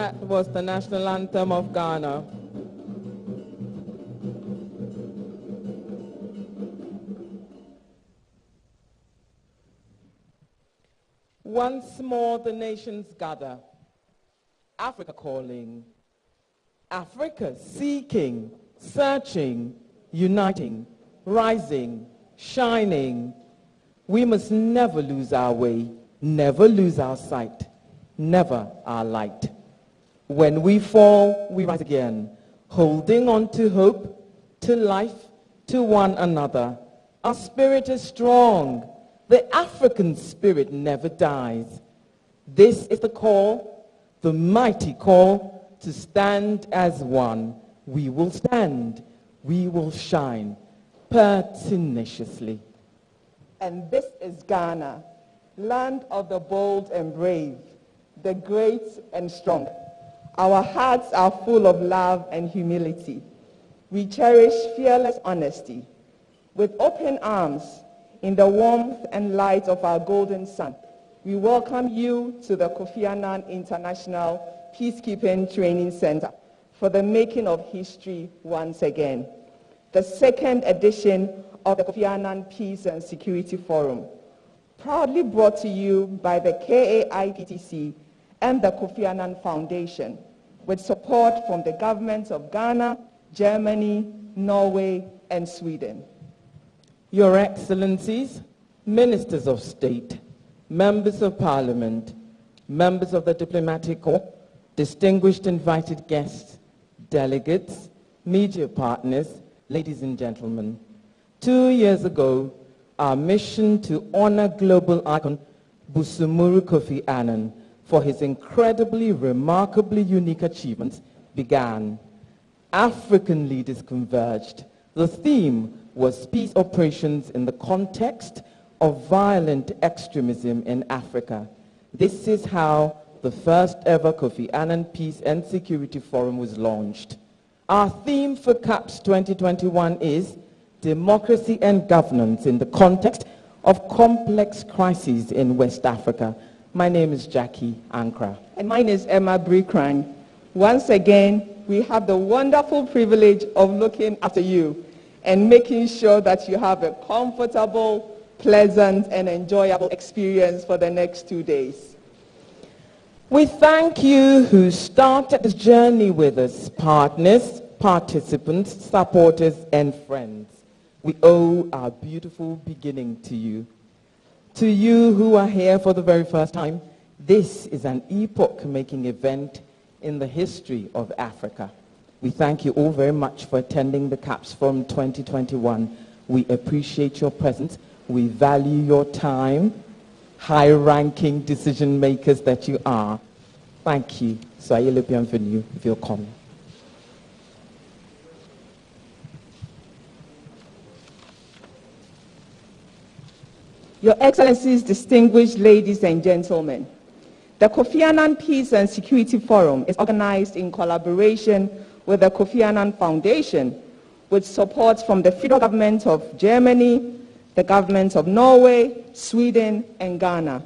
That was the national anthem of Ghana. Once more the nations gather, Africa calling, Africa seeking, searching, uniting, rising, shining. We must never lose our way, never lose our sight, never our light. When we fall, we rise again, holding on to hope, to life, to one another. Our spirit is strong. The African spirit never dies. This is the call, the mighty call, to stand as one. We will stand, we will shine, pertinaciously. And this is Ghana, land of the bold and brave, the great and strong. Our hearts are full of love and humility. We cherish fearless honesty. With open arms, in the warmth and light of our golden sun, we welcome you to the Kofi Annan International Peacekeeping Training Center for the making of history once again. The second edition of the Kofi Annan Peace and Security Forum, proudly brought to you by the KAIPTC and the Kofi Annan Foundation, with support from the governments of Ghana, Germany, Norway, and Sweden. Your Excellencies, Ministers of State, Members of Parliament, Members of the Diplomatic Corps, distinguished invited guests, delegates, media partners, ladies and gentlemen. 2 years ago, our mission to honor global icon Busumuru Kofi Annan for his incredibly, remarkably unique achievements began. African leaders converged. The theme was peace operations in the context of violent extremism in Africa. This is how the first ever Kofi Annan Peace and Security Forum was launched. Our theme for CAPS 2021 is democracy and governance in the context of complex crises in West Africa. My name is Jackie Ankra. And mine is Emma Brikran. Once again, we have the wonderful privilege of looking after you and making sure that you have a comfortable, pleasant, and enjoyable experience for the next 2 days. We thank you who started this journey with us, partners, participants, supporters, and friends. We owe our beautiful beginning to you. To you who are here for the very first time, this is an epoch-making event in the history of Africa. We thank you all very much for attending the CAPS Forum 2021. We appreciate your presence. We value your time, high-ranking decision makers that you are. Thank you. Soyez le bienvenu. Willkommen. Your Excellencies, distinguished ladies and gentlemen, the Kofi Annan Peace and Security Forum is organized in collaboration with the Kofi Annan Foundation, with support from the federal government of Germany, the governments of Norway, Sweden, and Ghana.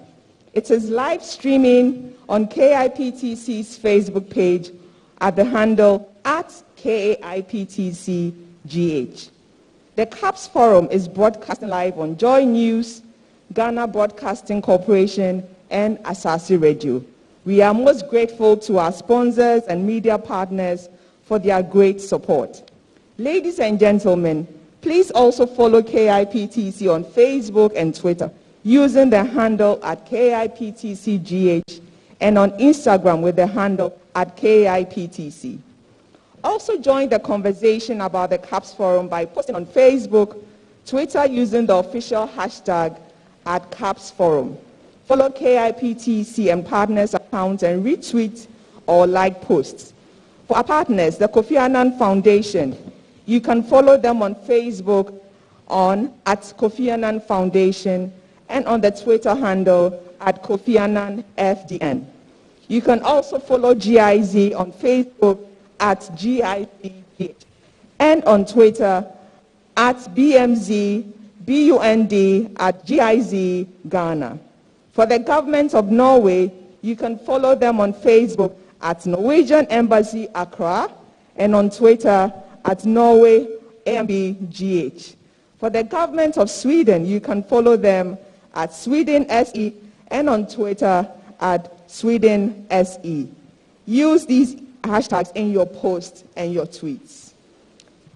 It is live streaming on KIPTC's Facebook page at the handle @KIPTCGH. The CAPS Forum is broadcasting live on Joy News, Ghana Broadcasting Corporation, and Asasi Radio. We are most grateful to our sponsors and media partners for their great support. Ladies and gentlemen, please also follow KIPTC on Facebook and Twitter using the handle @KIPTCGH and on Instagram with the handle @KIPTC. Also join the conversation about the CAPS Forum by posting on Facebook, Twitter using the official hashtag @CAPS Forum. Follow KIPTC and partners accounts and retweet or like posts. For our partners, the Kofi Annan Foundation, you can follow them on Facebook on @Kofi Annan Foundation and on the Twitter handle @Kofi Annan FDN. You can also follow GIZ on Facebook @GIZGH and on Twitter @BMZBUND @GIZ Ghana. For the government of Norway, you can follow them on Facebook at Norwegian Embassy Accra, and on Twitter at Norway AMBGH. For the government of Sweden, you can follow them at Sweden SE and on Twitter at Sweden SE. Use these hashtags in your posts and your tweets.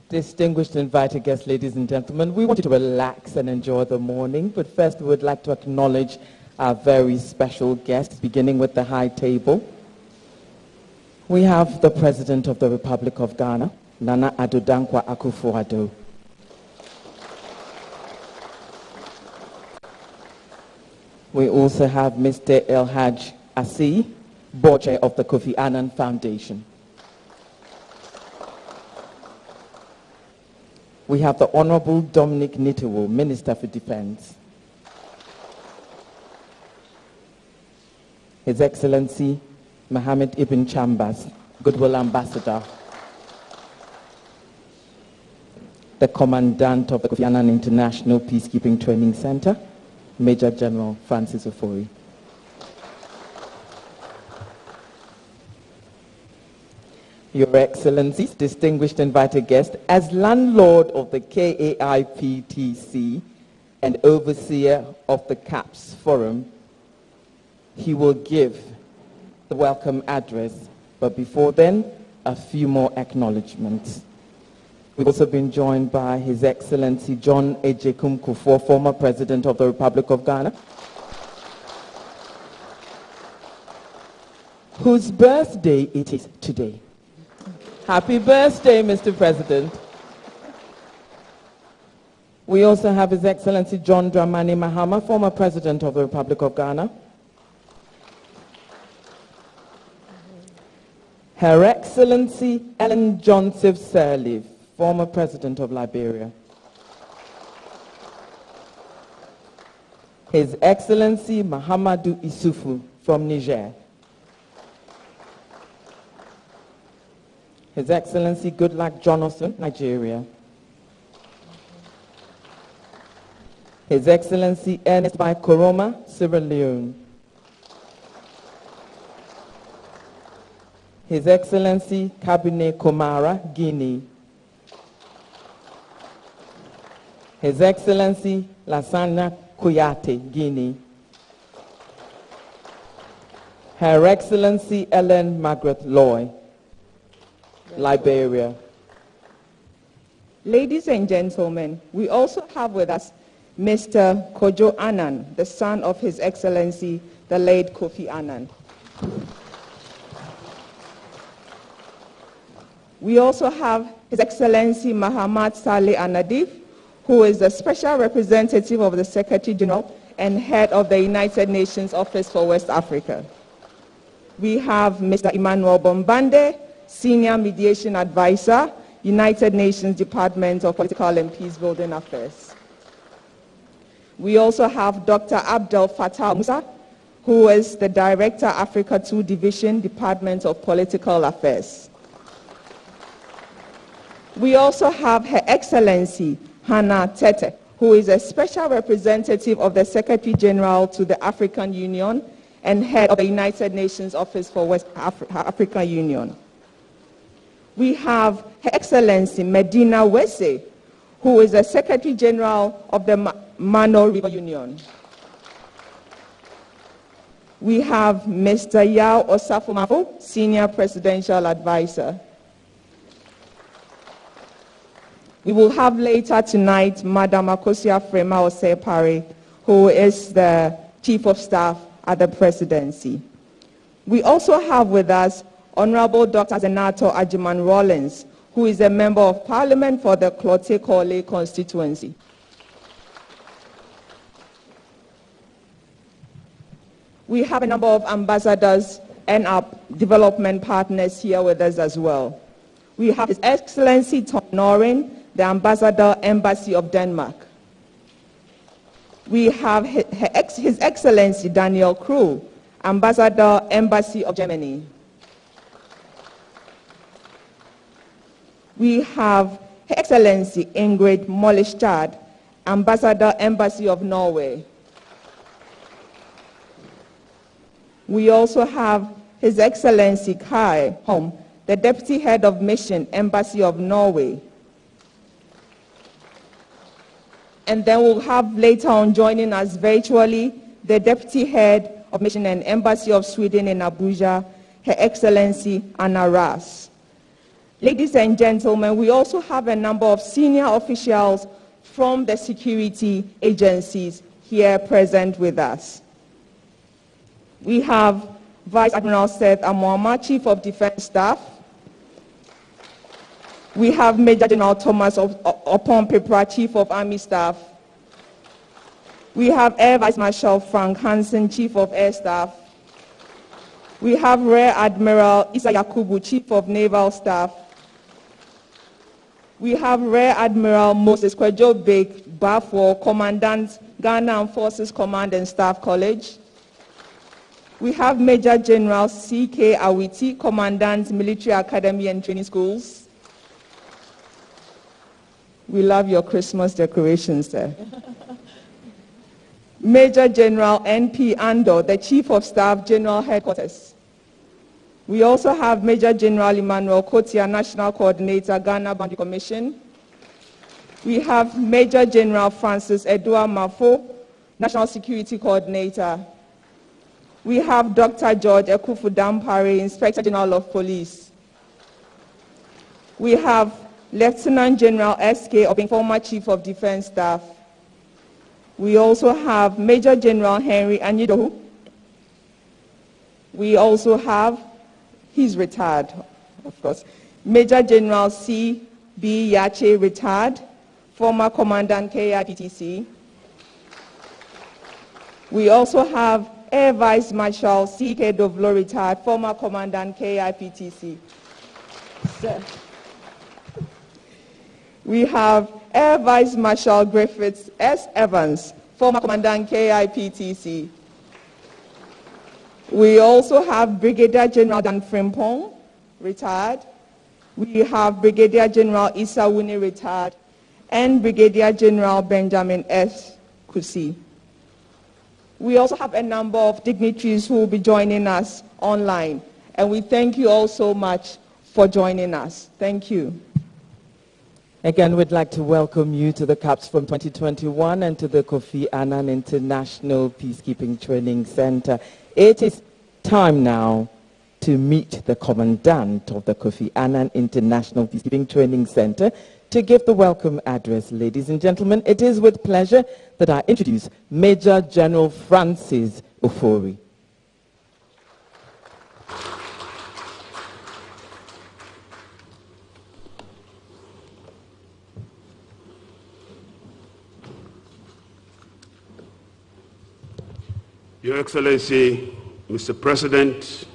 Distinguished invited guests, ladies and gentlemen, we want you to relax and enjoy the morning, but first we would like to acknowledge our very special guests, beginning with the high table. We have the President of the Republic of Ghana, Nana Addo Dankwa Akufo-Addo. We also have Mr. Elhaj Assi, Board Chair of the Kofi Annan Foundation. We have the Honorable Dominic Nitiwo, Minister for Defense. His Excellency Mohammed Ibn Chambers, Goodwill Ambassador. The Commandant of the Kofi Annan International Peacekeeping Training Center, Major General Francis Ofori. Your Excellencies, distinguished invited guests, as landlord of the KAIPTC and overseer of the CAPS Forum, he will give the welcome address. But before then, a few more acknowledgements. We've also been joined by His Excellency John Ejekum Kufuor, former President of the Republic of Ghana, whose birthday it is today. Happy birthday, Mr. President. We also have His Excellency John Dramani Mahama, former President of the Republic of Ghana. Her Excellency Ellen Johnson Sirleaf, former President of Liberia. His Excellency Mahamadou Issoufou from Niger. His Excellency Goodluck Jonathan, Nigeria. His Excellency Ernest Bai Koroma, Sierra Leone. His Excellency Kabine Komara, Guinea. His Excellency Lassana Kouyaté, Guinea. Her Excellency Ellen Margaret Loy, Liberia. Ladies and gentlemen, we also have with us Mr. Kofi Annan, the son of His Excellency, the late Kofi Annan. We also have His Excellency Mahamat Saleh Anadif, who is the Special Representative of the Secretary General and Head of the United Nations Office for West Africa. We have Mr. Emmanuel Bombande, Senior Mediation Advisor, United Nations Department of Political and Peacebuilding Affairs. We also have Dr. Abdel Fattah Musa, who is the Director, Africa 2 Division, Department of Political Affairs. We also have Her Excellency Hannah Tete, who is a Special Representative of the Secretary General to the African Union and Head of the United Nations Office for West African Union. We have Her Excellency Medina Wese, who is the Secretary General of the Mano River Union. We have Mr. Yao Osafo-Mafo, Senior Presidential Advisor. We will have later tonight Madam Akosia Frema Osei-Pare, who is the Chief of Staff at the Presidency. We also have with us Honorable Dr. Zenato Ajiman Rollins, who is a Member of Parliament for the Klote-Korle constituency. We have a number of ambassadors and our development partners here with us as well. We have His Excellency Tom Norin, the Ambassador, Embassy of Denmark. We have His Excellency Daniel Krul, Ambassador, Embassy of Germany. We have Her Excellency Ingrid Mollestad, Ambassador, Embassy of Norway. We also have His Excellency Kai Holm, the Deputy Head of Mission, Embassy of Norway. And then we'll have later on joining us virtually the Deputy Head of Mission and Embassy of Sweden in Abuja, Her Excellency Anna Ras. Ladies and gentlemen, we also have a number of senior officials from the security agencies here present with us. We have Vice Admiral Seth Amoama, Chief of Defense Staff. We have Major General Thomas Opon-Pepra, Chief of Army Staff. We have Air Vice Marshal Frank Hansen, Chief of Air Staff. We have Rear Admiral Isa Yakubu, Chief of Naval Staff. We have Rear Admiral Moses Kwejo Bek Bafo, Commandant, Ghana Armed Forces Command and Staff College. We have Major General C.K. Awiti, Commandant, Military Academy and Training Schools. We love your Christmas decorations there. Major General N.P. Ando, the Chief of Staff, General Headquarters. We also have Major General Emmanuel Kotia, National Coordinator, Ghana Boundary Commission. We have Major General Francis Edouard Mafo, National Security Coordinator. We have Dr. George Ekufu Dampare, Inspector General of Police. We have Lieutenant General S.K. Obing, former Chief of Defense Staff. We also have Major General Henry Anyidohu. We also have, he's retired, of course, Major General C.B. Yache, retired, former Commandant KIPTC. We also have Air Vice Marshal C.K. Dovlo, retired, former Commandant KIPTC. We have Air Vice Marshal Griffiths S. Evans, former Commandant KIPTC. We also have Brigadier General Dan Frimpong, retired. We have Brigadier General Issa Wuni, retired, and Brigadier General Benjamin S. Kusi. We also have a number of dignitaries who will be joining us online, and we thank you all so much for joining us. Thank you. Again, we'd like to welcome you to the CAPS from 2021 and to the Kofi Annan International Peacekeeping Training Center. It is time now to meet the Commandant of the Kofi Annan International Peacekeeping Training Center to give the welcome address. Ladies and gentlemen, it is with pleasure that I introduce Major General Francis Ofori. Your Excellency, Mr. President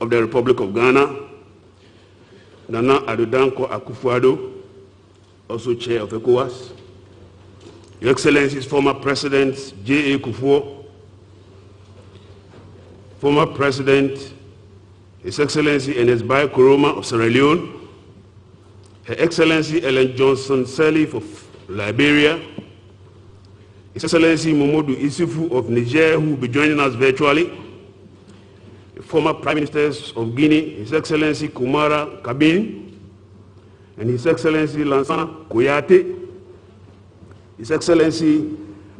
of the Republic of Ghana, Nana Addo Akufo-Addo, also Chair of ECOWAS, Your Excellency's former President J.A. Kufuor, former President His Excellency Ernest Bai Koroma of Sierra Leone, Her Excellency Ellen Johnson Sirleaf of Liberia, His Excellency Mamadou Issoufou of Niger, who will be joining us virtually, the former Prime Ministers of Guinea, His Excellency Kumara Kabin, and His Excellency Lansana Kouyaté, His Excellency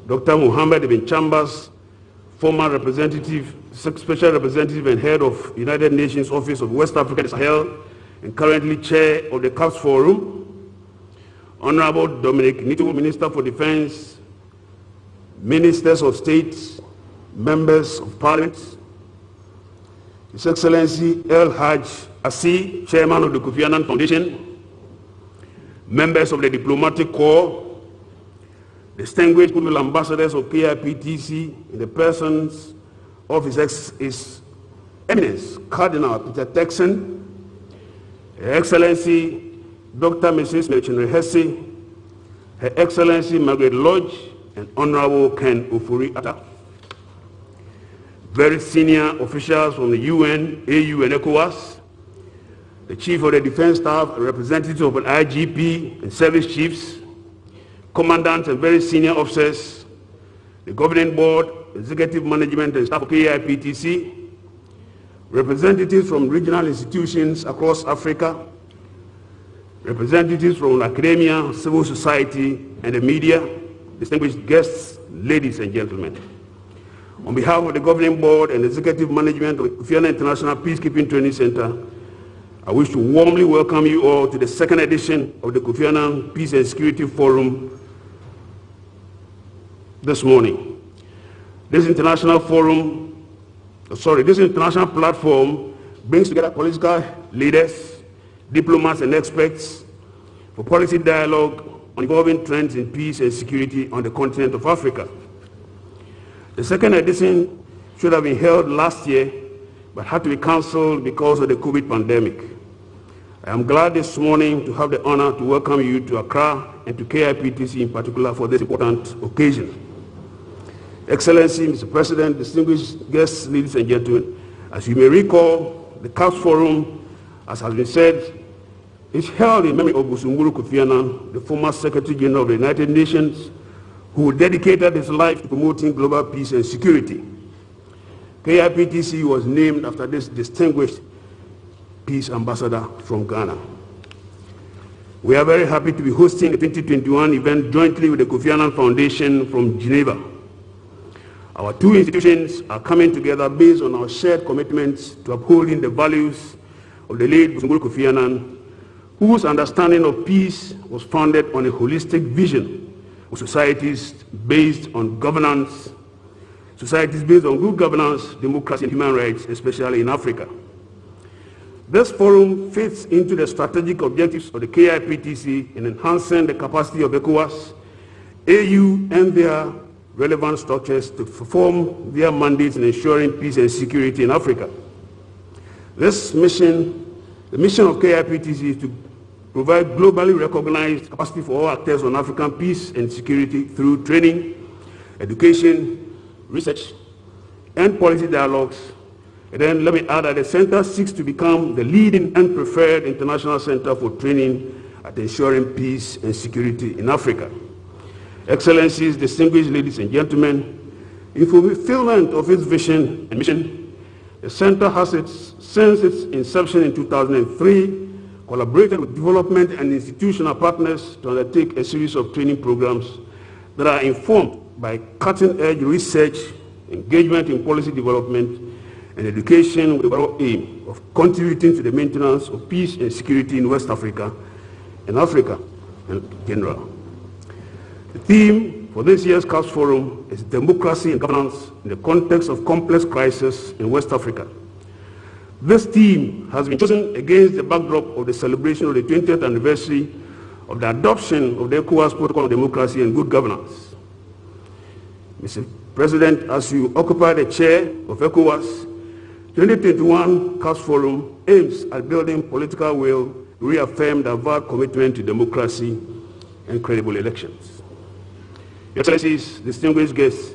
Dr. Mohammed Ibn Chambers, former representative, special representative and head of United Nations Office of West Africa and Sahel, and currently chair of the CAPS Forum, Honorable Dominic Nito, Minister for Defense, Ministers of State, Members of Parliament, His Excellency El Haj Assi, Chairman of the Kofi Annan Foundation, members of the Diplomatic Corps, distinguished goodwill ambassadors of KIPTC in the persons of His Eminence, Cardinal Peter Texan, Her Excellency Dr. Mrs. Melchinre Hesse, Her Excellency Margaret Lodge, and Honorable Ken Ofori-Atta, very senior officials from the UN, AU, and ECOWAS, the Chief of the Defense Staff, representatives of an IGP and service chiefs, commandants and very senior officers, the Governing Board, Executive Management and staff of KIPTC, representatives from regional institutions across Africa, representatives from academia, civil society, and the media, distinguished guests, ladies and gentlemen. On behalf of the governing board and executive management of the Kofi Annan International Peacekeeping Training Center, I wish to warmly welcome you all to the second edition of the Kofi Annan Peace and Security Forum this morning. This international platform brings together political leaders, diplomats and experts for policy dialogue on evolving trends in peace and security on the continent of Africa. The second edition should have been held last year, but had to be cancelled because of the COVID pandemic. I am glad this morning to have the honor to welcome you to Accra and to KIPTC in particular for this important occasion. Excellency, Mr. President, distinguished guests, ladies and gentlemen, as you may recall, the CAPS Forum, as has been said, is held in memory of Busumburu Kofi Annan, the former Secretary General of the United Nations, who dedicated his life to promoting global peace and security. KIPTC was named after this distinguished peace ambassador from Ghana. We are very happy to be hosting the 2021 event jointly with the Kofi Annan Foundation from Geneva. Our two institutions are coming together based on our shared commitments to upholding the values of the late Busumburu Kofi Annan, whose understanding of peace was founded on a holistic vision of societies based on governance, societies based on good governance, democracy and human rights, especially in Africa. This forum fits into the strategic objectives of the KIPTC in enhancing the capacity of ECOWAS, AU and their relevant structures to perform their mandates in ensuring peace and security in Africa. This mission, the mission of KIPTC, is to provide globally recognized capacity for all actors on African peace and security through training, education, research, and policy dialogues. And then let me add that the center seeks to become the leading and preferred international center for training at ensuring peace and security in Africa. Excellencies, distinguished ladies and gentlemen, in fulfillment of its vision and mission, the center has since its inception in 2003, collaborated with development and institutional partners to undertake a series of training programs that are informed by cutting-edge research, engagement in policy development, and education with the overall aim of contributing to the maintenance of peace and security in West Africa and Africa in general. The theme for this year's CAPS Forum is democracy and governance in the context of complex crisis in West Africa. This theme has been chosen against the backdrop of the celebration of the 20th anniversary of the adoption of the ECOWAS Protocol on Democracy and Good Governance. Mr. President, as you occupy the chair of ECOWAS, 2021 CAPS Forum aims at building political will to reaffirm the avowed commitment to democracy and credible elections. Your Excellencies, distinguished guests,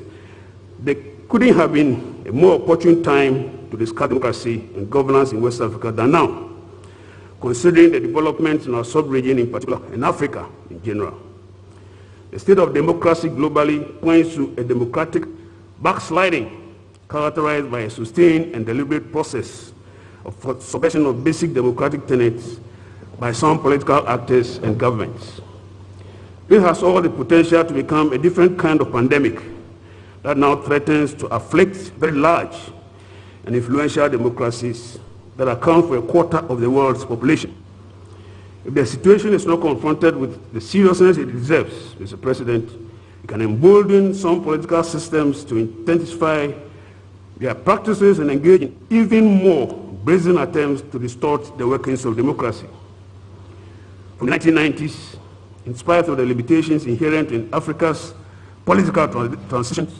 there couldn't have been a more opportune time to discuss democracy and governance in West Africa than now, considering the developments in our sub-region in particular, and Africa in general. The state of democracy globally points to a democratic backsliding characterized by a sustained and deliberate process of suppression of basic democratic tenets by some political actors and governments. This has all the potential to become a different kind of pandemic that now threatens to afflict very large and influential democracies that account for a quarter of the world's population. If the situation is not confronted with the seriousness it deserves, Mr. President, it can embolden some political systems to intensify their practices and engage in even more brazen attempts to distort the workings of democracy. From the 1990s, in spite of the limitations inherent in Africa's political transitions,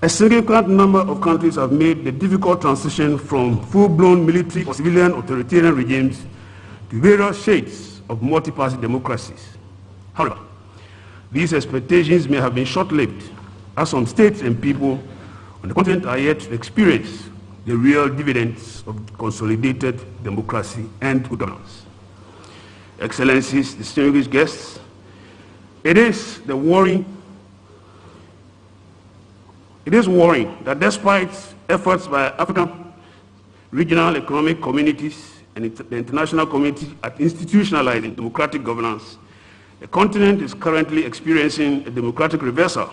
a significant number of countries have made the difficult transition from full-blown military or civilian authoritarian regimes to various shades of multi-party democracies. However, these expectations may have been short-lived, as some states and people on the continent are yet to experience the real dividends of consolidated democracy and good governance. Excellencies, distinguished guests, it is worrying that despite efforts by African regional economic communities, and the international community at institutionalizing democratic governance, the continent is currently experiencing a democratic reversal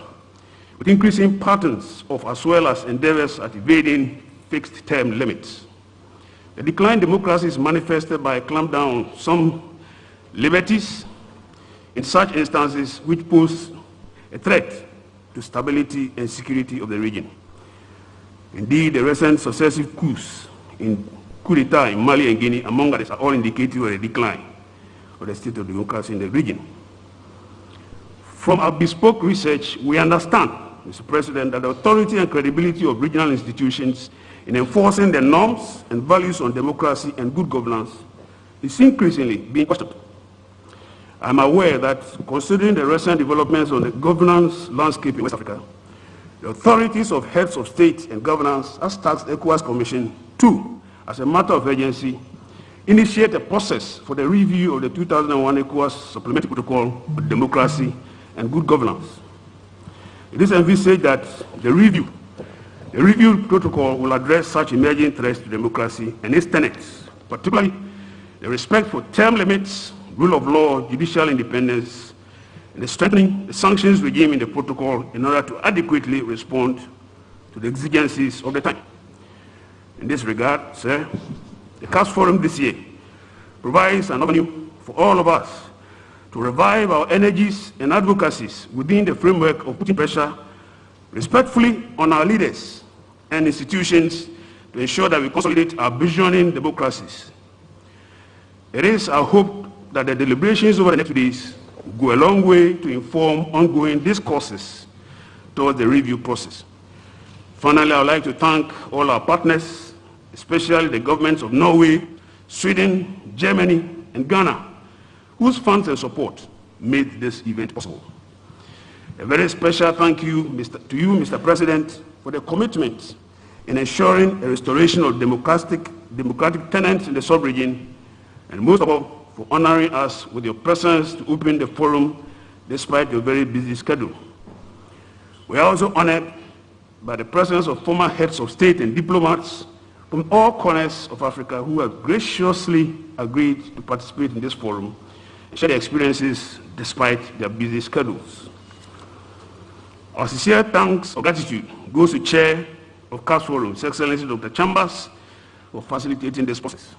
with increasing patterns of as well as endeavors at evading fixed term limits. The decline in democracy is manifested by a clampdown on some liberties in such instances which pose a threat to stability and security of the region. Indeed, the recent successive coups in coup d'etat in Mali and Guinea, among others, are all indicative of a decline of the state of democracy in the region. From our bespoke research, we understand, Mr. President, that the authority and credibility of regional institutions in enforcing the norms and values on democracy and good governance is increasingly being questioned. I'm aware that, considering the recent developments on the governance landscape in West Africa, the authorities of heads of state and governance has tasked the ECOWAS Commission to, as a matter of urgency, initiate a process for the review of the 2001 ECOWAS Supplementary Protocol on Democracy and Good Governance. It is envisaged that the review protocol will address such emerging threats to democracy and its tenets, particularly the respect for term limits, rule of law, judicial independence, and the strengthening the sanctions regime in the protocol in order to adequately respond to the exigencies of the time. In this regard, sir, the CAS Forum this year provides an avenue for all of us to revive our energies and advocacies within the framework of putting pressure respectfully on our leaders and institutions to ensure that we consolidate our burgeoning democracies. It is our hope that the deliberations over the next few days will go a long way to inform ongoing discourses towards the review process. Finally, I would like to thank all our partners, especially the governments of Norway, Sweden, Germany, and Ghana, whose funds and support made this event possible. A very special thank you to you, Mr. President, for the commitment in ensuring a restoration of democratic tenets in the sub-region, and most of all, for honoring us with your presence to open the forum despite your very busy schedule. We are also honored by the presence of former heads of state and diplomats from all corners of Africa who have graciously agreed to participate in this forum and share their experiences despite their busy schedules. Our sincere thanks or gratitude goes to Chair of CAS Forum, His Excellency Dr. Chambers, for facilitating this process.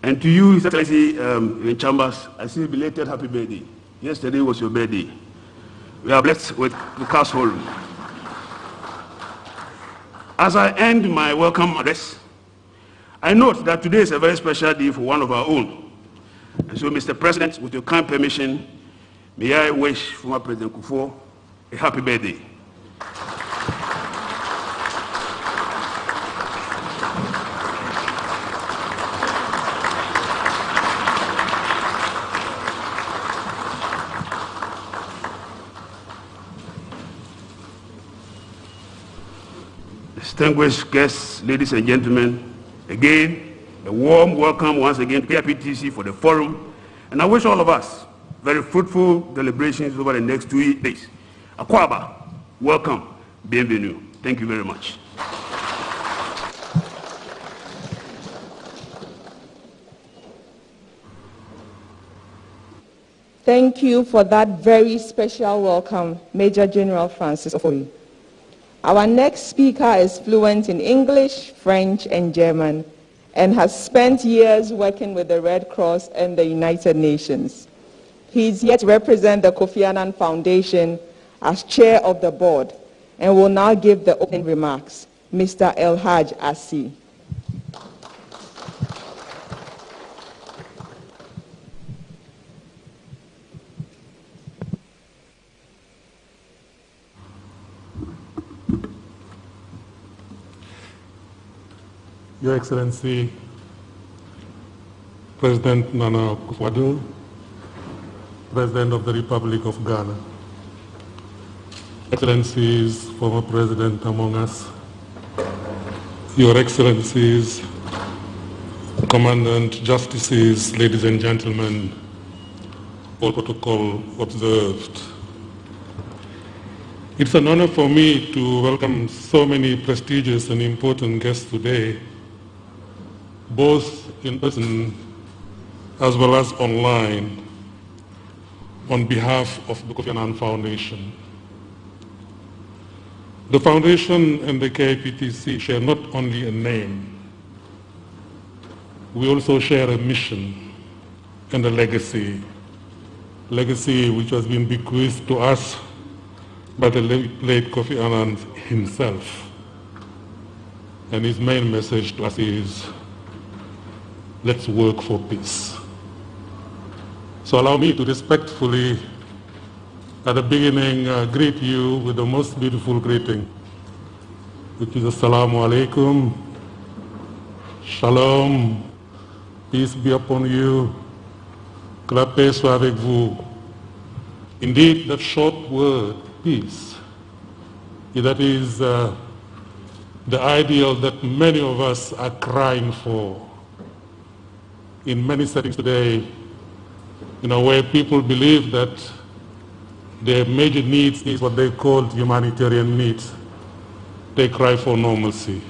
And to you, His Excellency in Chambers, I say belated happy birthday. Yesterday was your birthday. We are blessed with the CAS Forum. As I end my welcome address, I note that today is a very special day for one of our own. And so, Mr. President, with your kind permission, may I wish former President Kufuor a happy birthday. Distinguished guests, ladies and gentlemen, again, a warm welcome once again to KIPTC for the forum, and I wish all of us very fruitful deliberations over the next 2 days. Akwaba, welcome, bienvenue. Thank you very much. Thank you for that very special welcome, Major General Francis Ofoyi. Our next speaker is fluent in English, French, and German, and has spent years working with the Red Cross and the United Nations. He is yet to represent the Kofi Annan Foundation as chair of the board and will now give the opening remarks. Mr. El-Haj Assi. Your Excellency, President Nana Akufo-Addo, President of the Republic of Ghana, Excellencies, former President among us, Your Excellencies, Commandant, Justices, ladies and gentlemen, all protocol observed. It's an honor for me to welcome so many prestigious and important guests today, both in person as well as online, on behalf of the Kofi Annan Foundation. The Foundation and the KIPTC share not only a name, we also share a mission and a legacy which has been bequeathed to us by the late Kofi Annan himself. And his main message to us is, let's work for peace. So allow me to respectfully, at the beginning, greet you with the most beautiful greeting, which is Assalamu alaikum, Shalom, peace be upon you, que la paix soit avec vous. Indeed, that short word, peace, that is the ideal that many of us are crying for. In many settings today, where people believe that their major needs is what they call humanitarian needs. They cry for normalcy.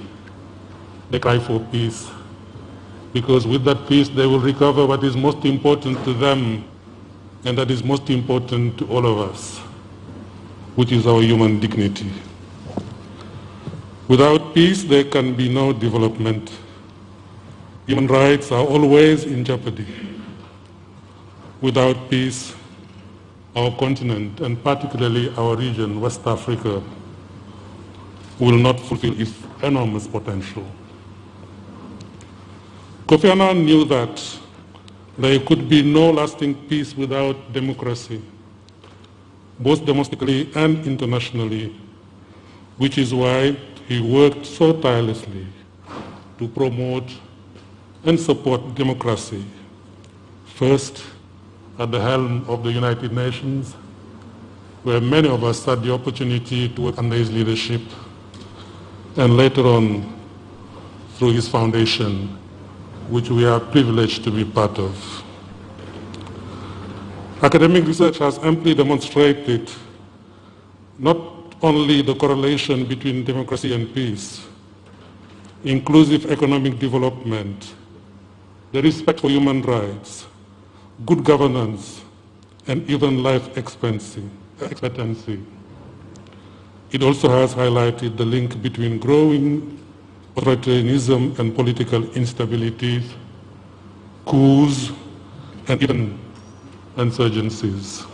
They cry for peace. Because with that peace, they will recover what is most important to them, and that is most important to all of us, which is our human dignity. Without peace, there can be no development. Human rights are always in jeopardy. Without peace, our continent, and particularly our region, West Africa, will not fulfill its enormous potential. Kofi Annan knew that there could be no lasting peace without democracy, both domestically and internationally, which is why he worked so tirelessly to promote and support democracy, first at the helm of the United Nations, where many of us had the opportunity to work under his leadership, and later on through his foundation, which we are privileged to be part of. Academic research has amply demonstrated not only the correlation between democracy and peace, inclusive economic development, the respect for human rights, good governance, and even life expectancy. It also has highlighted the link between growing authoritarianism and political instabilities, coups, and even insurgencies.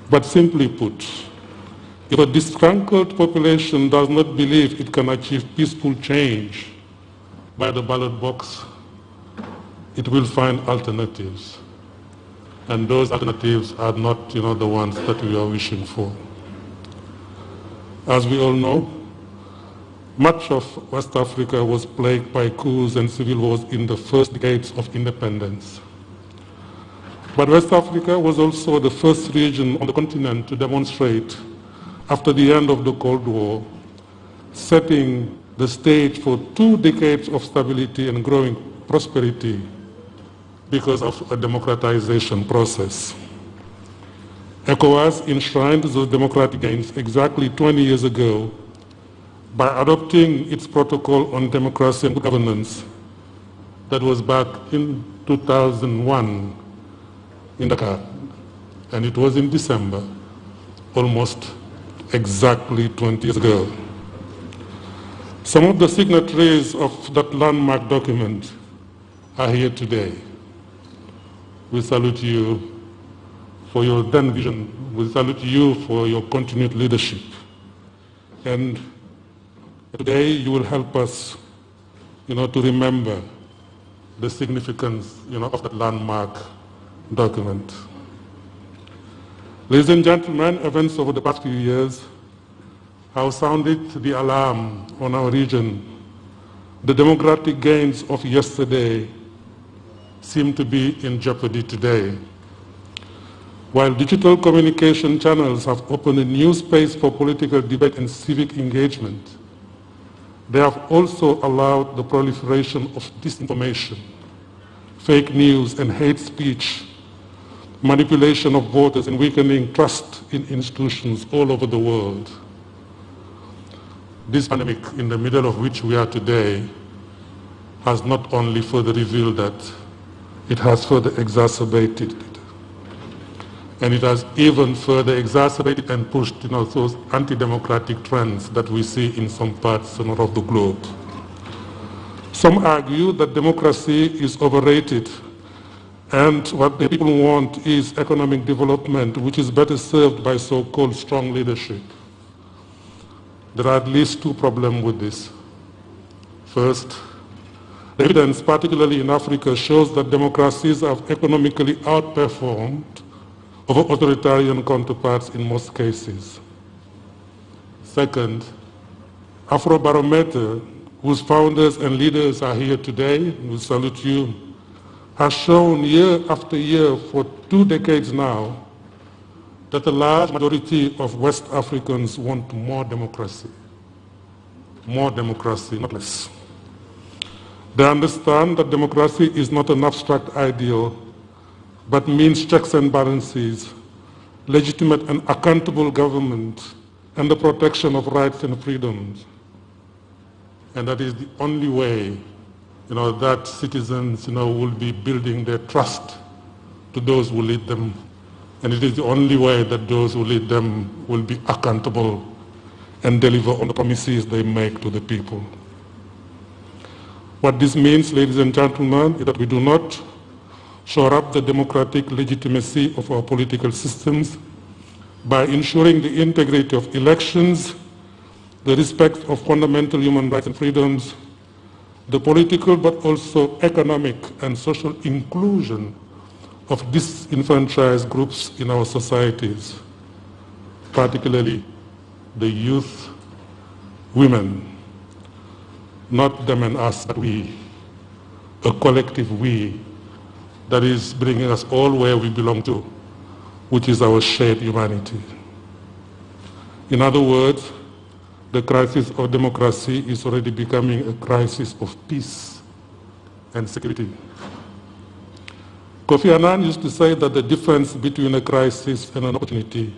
But simply put, if a disgruntled population does not believe it can achieve peaceful change by the ballot box, it will find alternatives. And those alternatives are not, the ones that we are wishing for. As we all know, much of West Africa was plagued by coups and civil wars in the first decades of independence. But West Africa was also the first region on the continent to demonstrate, after the end of the Cold War, setting the stage for 2 decades of stability and growing prosperity because of a democratization process. ECOWAS enshrined those democratic gains exactly 20 years ago by adopting its protocol on democracy and good governance that was back in 2001 in Dakar. And it was in December, almost exactly 20 years ago. Some of the signatories of that landmark document are here today. We salute you for your then vision. We salute you for your continued leadership. And today you will help us, to remember the significance, of that landmark document. Ladies and gentlemen, events over the past few years have sounded the alarm on our region. The democratic gains of yesterday seem to be in jeopardy today. While digital communication channels have opened a new space for political debate and civic engagement, they have also allowed the proliferation of disinformation, fake news, and hate speech, manipulation of voters, and weakening trust in institutions all over the world. This pandemic, in the middle of which we are today, has not only further revealed that, it has further exacerbated it. And it has even further exacerbated and pushed those anti-democratic trends that we see in some parts of the globe. Some argue that democracy is overrated, and what the people want is economic development, which is better served by so-called strong leadership. There are at least two problems with this. First, the evidence, particularly in Africa, shows that democracies have economically outperformed over authoritarian counterparts in most cases. Second, Afrobarometer, whose founders and leaders are here today, we salute you, has shown year after year for 2 decades now that a large majority of West Africans want more democracy, not less. They understand that democracy is not an abstract ideal, but means checks and balances, legitimate and accountable government, and the protection of rights and freedoms. And that is the only way, that citizens, will be building their trust to those who lead them. And it is the only way that those who lead them will be accountable and deliver on the promises they make to the people. What this means, ladies and gentlemen, is that we do not shore up the democratic legitimacy of our political systems by ensuring the integrity of elections, the respect of fundamental human rights and freedoms, the political but also economic and social inclusion of disenfranchised groups in our societies, particularly the youth, women, not them and us, but we, a collective we, that is bringing us all where we belong to, which is our shared humanity. In other words, the crisis of democracy is already becoming a crisis of peace and security. Kofi Annan used to say that the difference between a crisis and an opportunity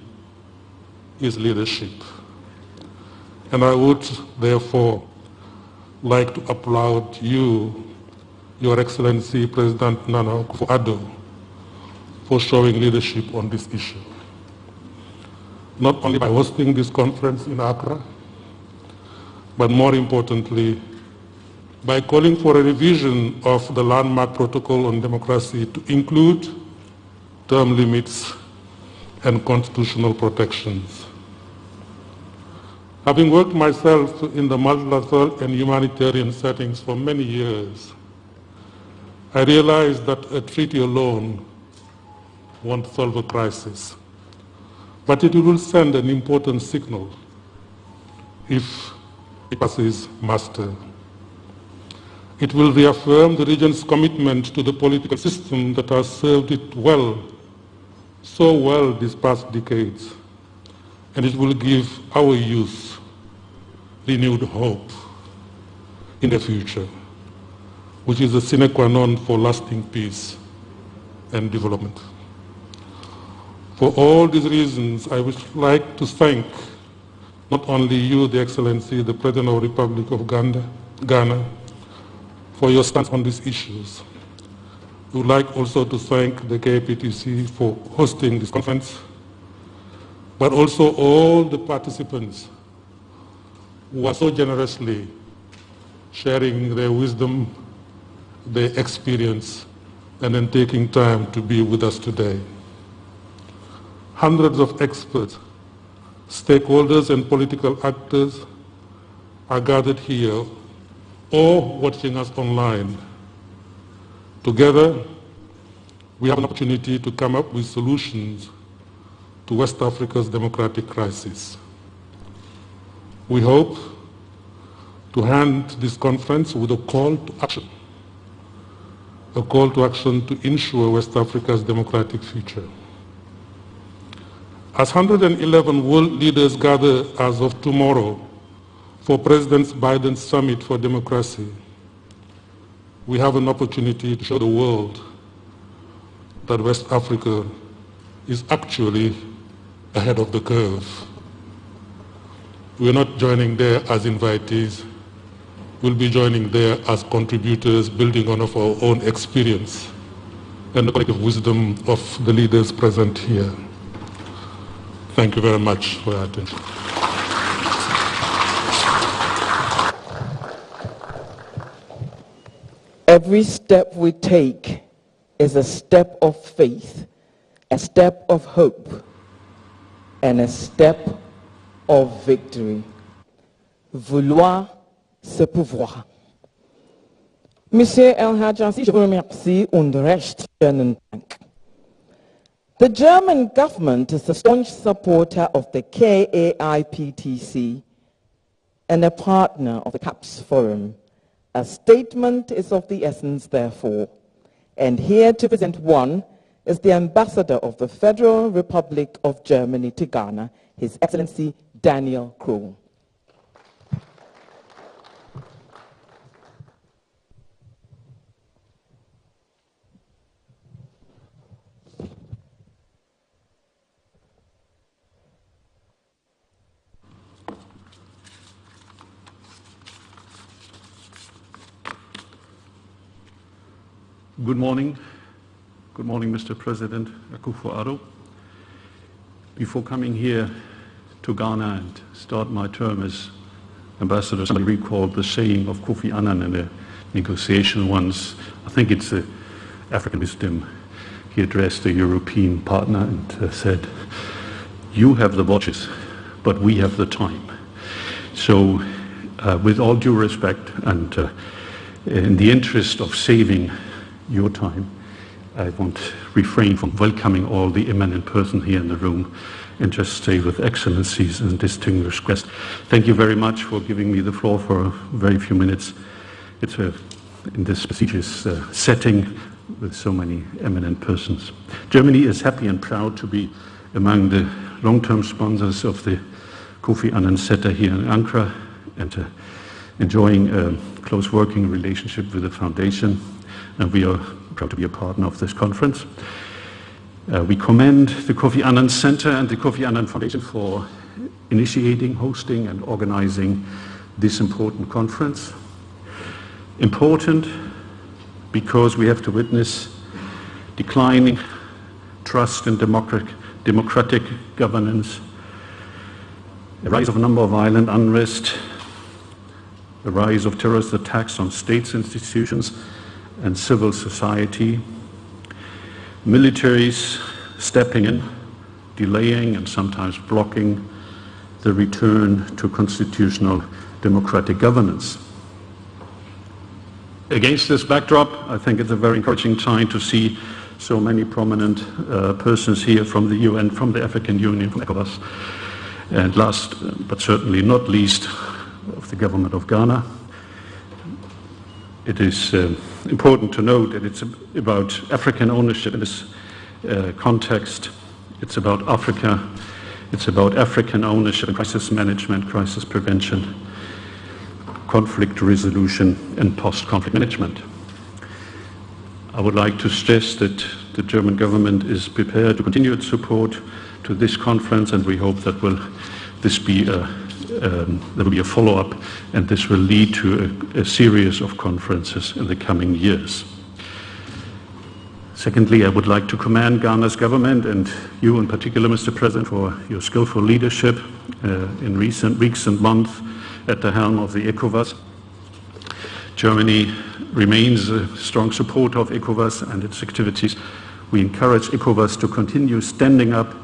is leadership. And I would therefore like to applaud you, Your Excellency President Nana Akufo-Addo, for showing leadership on this issue. Not only by hosting this conference in Accra, but more importantly, by calling for a revision of the landmark protocol on democracy to include term limits and constitutional protections. Having worked myself in the multilateral and humanitarian settings for many years, I realized that a treaty alone won't solve a crisis, but it will send an important signal if it passes muster. It will reaffirm the region's commitment to the political system that has served it well, so well these past decades, and it will give our youth renewed hope in the future, which is a sine qua non for lasting peace and development. For all these reasons, I would like to thank not only you, the Excellency, the President of the Republic of Ghana, for your stance on these issues. I would like also to thank the KPTC for hosting this conference, but also all the participants who are so generously sharing their wisdom, their experience, and then taking time to be with us today. Hundreds of experts, stakeholders, and political actors are gathered here or watching us online. Together, we have an opportunity to come up with solutions to West Africa's democratic crisis. We hope to end this conference with a call to action to ensure West Africa's democratic future. As 111 world leaders gather as of tomorrow for President Biden's Summit for Democracy, we have an opportunity to show the world that West Africa is actually ahead of the curve. We're not joining there as invitees. We'll be joining there as contributors, building on our own experience and the collective wisdom of the leaders present here. Thank you very much for your attention. Every step we take is a step of faith, a step of hope, and a step of victory. Vouloir, c'est pouvoir. Monsieur El Hadjansi, je vous remercie und recht schönen Dank. The German government is a staunch supporter of the KAIPTC and a partner of the CAPS Forum. A statement is of the essence, therefore, and here to present one is the ambassador of the Federal Republic of Germany to Ghana, His Excellency Daniel Kroll. Good morning. Good morning, Mr. President Akufo-Addo. Before coming here to Ghana and start my term as ambassador, somebody recalled the saying of Kofi Annan in a negotiation once. I think it's the African wisdom. He addressed a European partner and said, "You have the watches, but we have the time." So with all due respect and in the interest of saving your time, I won't refrain from welcoming all the eminent persons here in the room and just say with excellencies and distinguished guests, thank you very much for giving me the floor for a very few minutes. It's in this prestigious setting with so many eminent persons. Germany is happy and proud to be among the long-term sponsors of the Kofi Annan Center here in Ankara and enjoying a close working relationship with the foundation. And we are proud to be a partner of this conference. We commend the Kofi Annan Center and the Kofi Annan Foundation for initiating, hosting, and organizing this important conference. Important because we have to witness declining trust in democratic governance, a rise of a number of violent unrest, the rise of terrorist attacks on state institutions and civil society, militaries stepping in, delaying and sometimes blocking the return to constitutional democratic governance. Against this backdrop, I think it's a very encouraging time to see so many prominent persons here from the UN, from the African Union, from ECOWAS, and last but certainly not least, of the government of Ghana. It is important to note that it's about African ownership in this context. It's about Africa. It's about African ownership and crisis management, crisis prevention, conflict resolution, and post-conflict management. I would like to stress that the German government is prepared to continue its support to this conference, and we hope that there will be a follow-up, and this will lead to a series of conferences in the coming years. Secondly, I would like to commend Ghana's government and you in particular, Mr. President, for your skillful leadership in recent weeks and months at the helm of the ECOWAS. Germany remains a strong supporter of ECOWAS and its activities. We encourage ECOWAS to continue standing up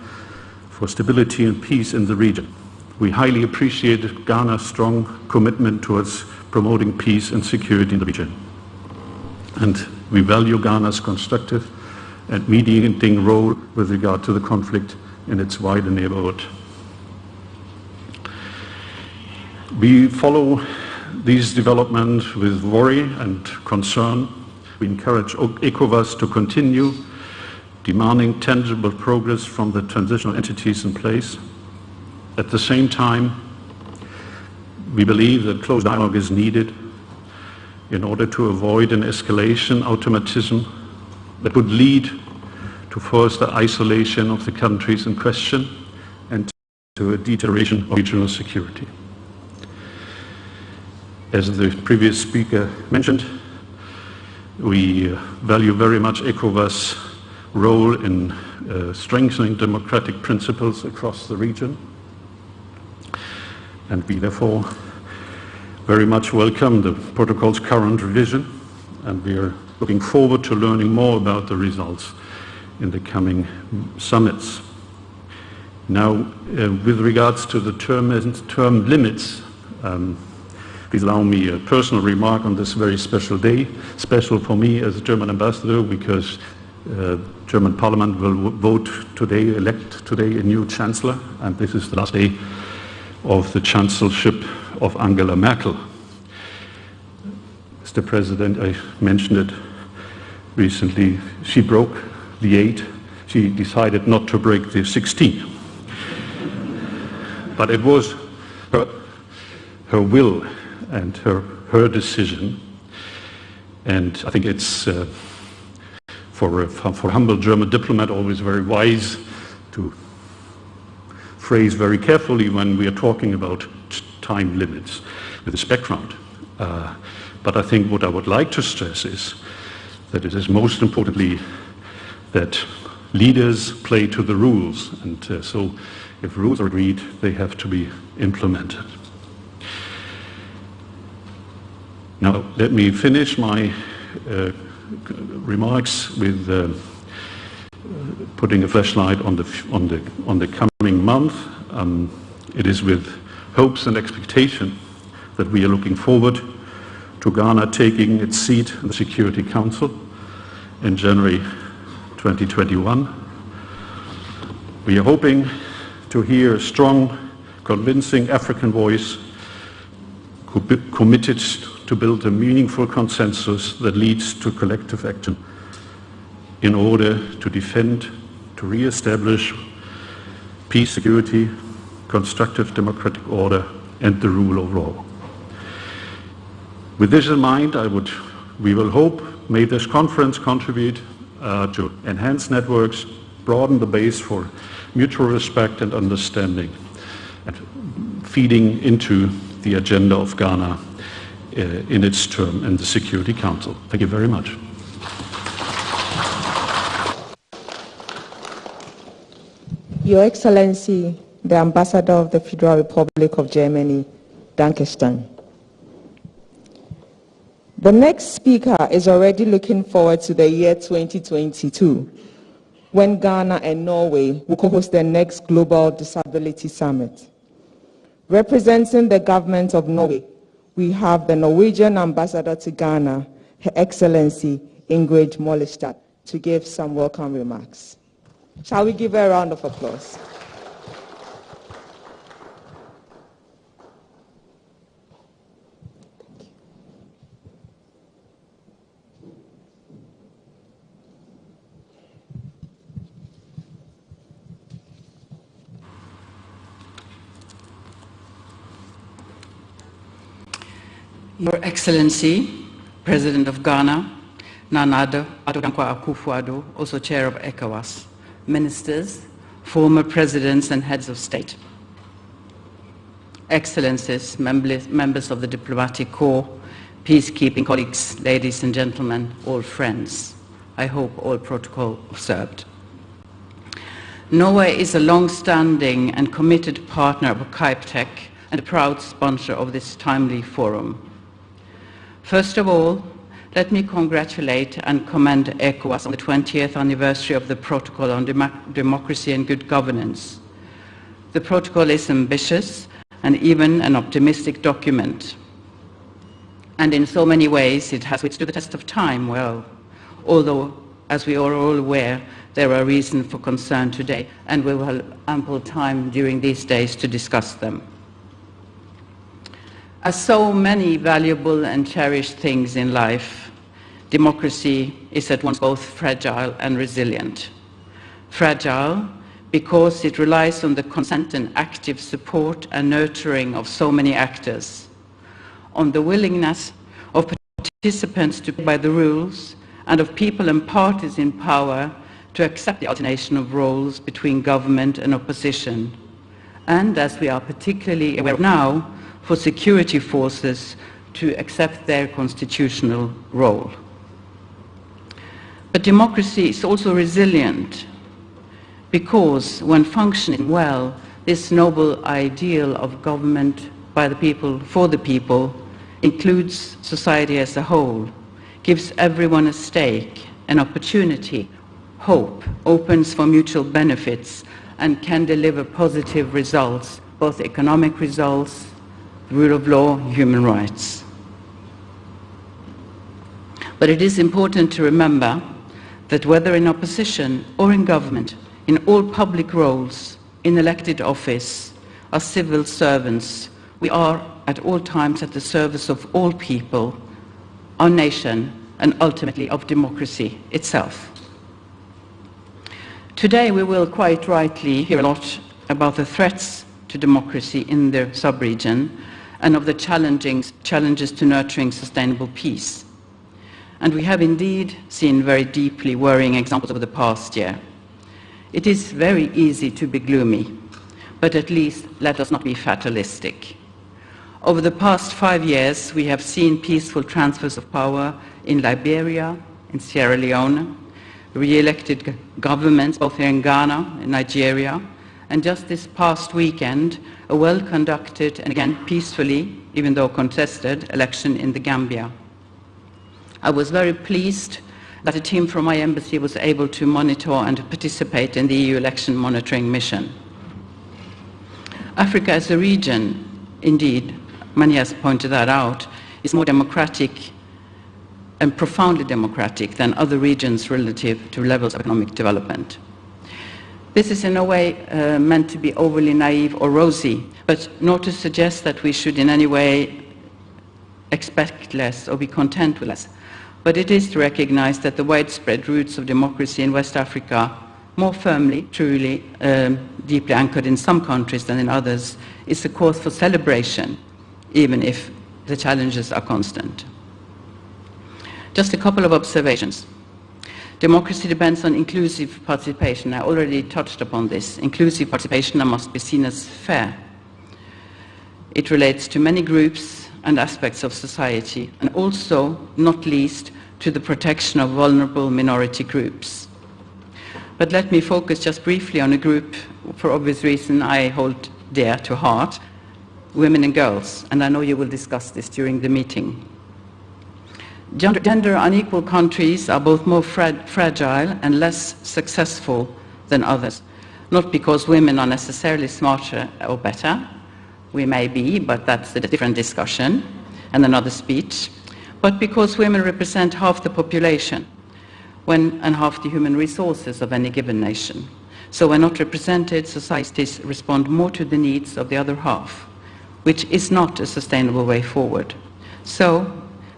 for stability and peace in the region. We highly appreciate Ghana's strong commitment towards promoting peace and security in the region. And we value Ghana's constructive and mediating role with regard to the conflict in its wider neighborhood. We follow these developments with worry and concern. We encourage ECOWAS to continue demanding tangible progress from the transitional entities in place. At the same time, we believe that close dialogue is needed in order to avoid an escalation automatism that would lead to foster isolation of the countries in question and to a deterioration of regional security. As the previous speaker mentioned, we value very much ECOWAS' role in strengthening democratic principles across the region, and we therefore very much welcome the protocol's current revision, and we are looking forward to learning more about the results in the coming summits. Now, with regards to the term limits, please allow me a personal remark on this very special day. Special for me as a German ambassador because German Parliament will vote today, elect today a new Chancellor, and this is the last day of the Chancellorship of Angela Merkel. Mr. President, I mentioned it recently. She broke the 8. She decided not to break the 16. But it was her will and her decision. And I think it's for a humble German diplomat always very wise to phrase very carefully when we are talking about time limits with this background. But I think what I would like to stress is that it is most importantly that leaders play to the rules, and so if rules are agreed, they have to be implemented. Now, let me finish my remarks with putting a flashlight on the coming month. It is with hopes and expectation that we are looking forward to Ghana taking its seat in the Security Council in January 2021. We are hoping to hear a strong, convincing African voice committed to build a meaningful consensus that leads to collective action in order to defend, to re-establish peace, security, constructive democratic order, and the rule of law. With this in mind, we will hope, may this conference contribute to enhance networks, broaden the base for mutual respect and understanding, and feeding into the agenda of Ghana in its term in the Security Council. Thank you very much. Your Excellency, the Ambassador of the Federal Republic of Germany, Dankeschön. The next speaker is already looking forward to the year 2022, when Ghana and Norway will co-host the next Global Disability Summit. Representing the government of Norway, we have the Norwegian Ambassador to Ghana, Her Excellency Ingrid Mollestad, to give some welcome remarks. Shall we give her a round of applause? Your Excellency, President of Ghana, Nana Addo Dankwa Akufo-Addo, also Chair of ECOWAS, Ministers, former Presidents and Heads of State, Excellencies, members of the Diplomatic Corps, peacekeeping colleagues, ladies and gentlemen, all friends, I hope all protocol observed. Norway is a long-standing and committed partner of KIPTEC and a proud sponsor of this timely forum. First of all, let me congratulate and commend ECOWAS on the 20th anniversary of the Protocol on Democracy and Good Governance. The protocol is ambitious and even an optimistic document. And in so many ways, it has withstood the test of time well, although, as we are all aware, there are reasons for concern today, and we will have ample time during these days to discuss them. As so many valuable and cherished things in life, democracy is at once both fragile and resilient. Fragile because it relies on the consent and active support and nurturing of so many actors, on the willingness of participants to play by the rules, and of people and parties in power to accept the alternation of roles between government and opposition, and, as we are particularly aware of now, for security forces to accept their constitutional role. But democracy is also resilient because, when functioning well, this noble ideal of government by the people, for the people, includes society as a whole, gives everyone a stake, an opportunity, hope, opens for mutual benefits, and can deliver positive results, both economic results, rule of law, human rights. But it is important to remember that whether in opposition or in government, in all public roles, in elected office, as civil servants, we are at all times at the service of all people, our nation, and ultimately of democracy itself. Today we will quite rightly hear a lot about the threats to democracy in the sub-region and of the challenges to nurturing sustainable peace. And we have indeed seen very deeply worrying examples over the past year. It is very easy to be gloomy, but at least let us not be fatalistic. Over the past 5 years, we have seen peaceful transfers of power in Liberia, in Sierra Leone, re-elected governments both here in Ghana and Nigeria, and just this past weekend, a well-conducted and again peacefully, even though contested, election in the Gambia. I was very pleased that a team from my embassy was able to monitor and participate in the EU election monitoring mission. Africa as a region, indeed, many has pointed that out, is more democratic and profoundly democratic than other regions relative to levels of economic development. This is in no way meant to be overly naive or rosy, but not to suggest that we should in any way expect less or be content with less. But it is to recognize that the widespread roots of democracy in West Africa, more firmly, truly, deeply anchored in some countries than in others, is a cause for celebration, even if the challenges are constant. Just a couple of observations. Democracy depends on inclusive participation. I already touched upon this. Inclusive participation must be seen as fair. It relates to many groups and aspects of society, and also, not least, to the protection of vulnerable minority groups. But let me focus just briefly on a group, for obvious reason, I hold dear to heart, women and girls, and I know you will discuss this during the meeting. Gender unequal countries are both more fragile and less successful than others, not because women are necessarily smarter or better. We may be, but that's a different discussion and another speech, but because women represent half the population and half the human resources of any given nation. So when not represented, societies respond more to the needs of the other half, which is not a sustainable way forward. So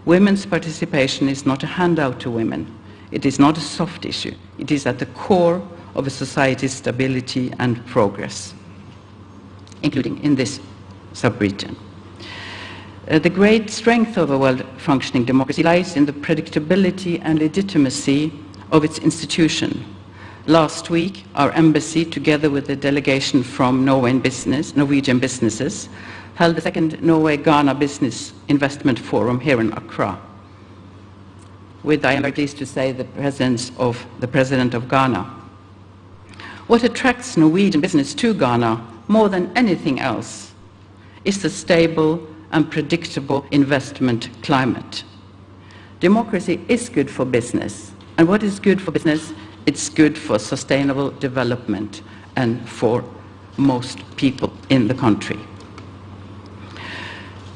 women's participation is not a handout to women. It is not a soft issue. It is at the core of a society's stability and progress, including in this sub-region. The great strength of a well-functioning democracy lies in the predictability and legitimacy of its institution. Last week, our embassy, together with a delegation from Norwegian businesses, held the second Norway-Ghana Business Investment Forum here in Accra, with, I am very pleased to say, the presence of the President of Ghana. What attracts Norwegian business to Ghana more than anything else is the stable and predictable investment climate. Democracy is good for business, and what is good for business? It's good for sustainable development and for most people in the country.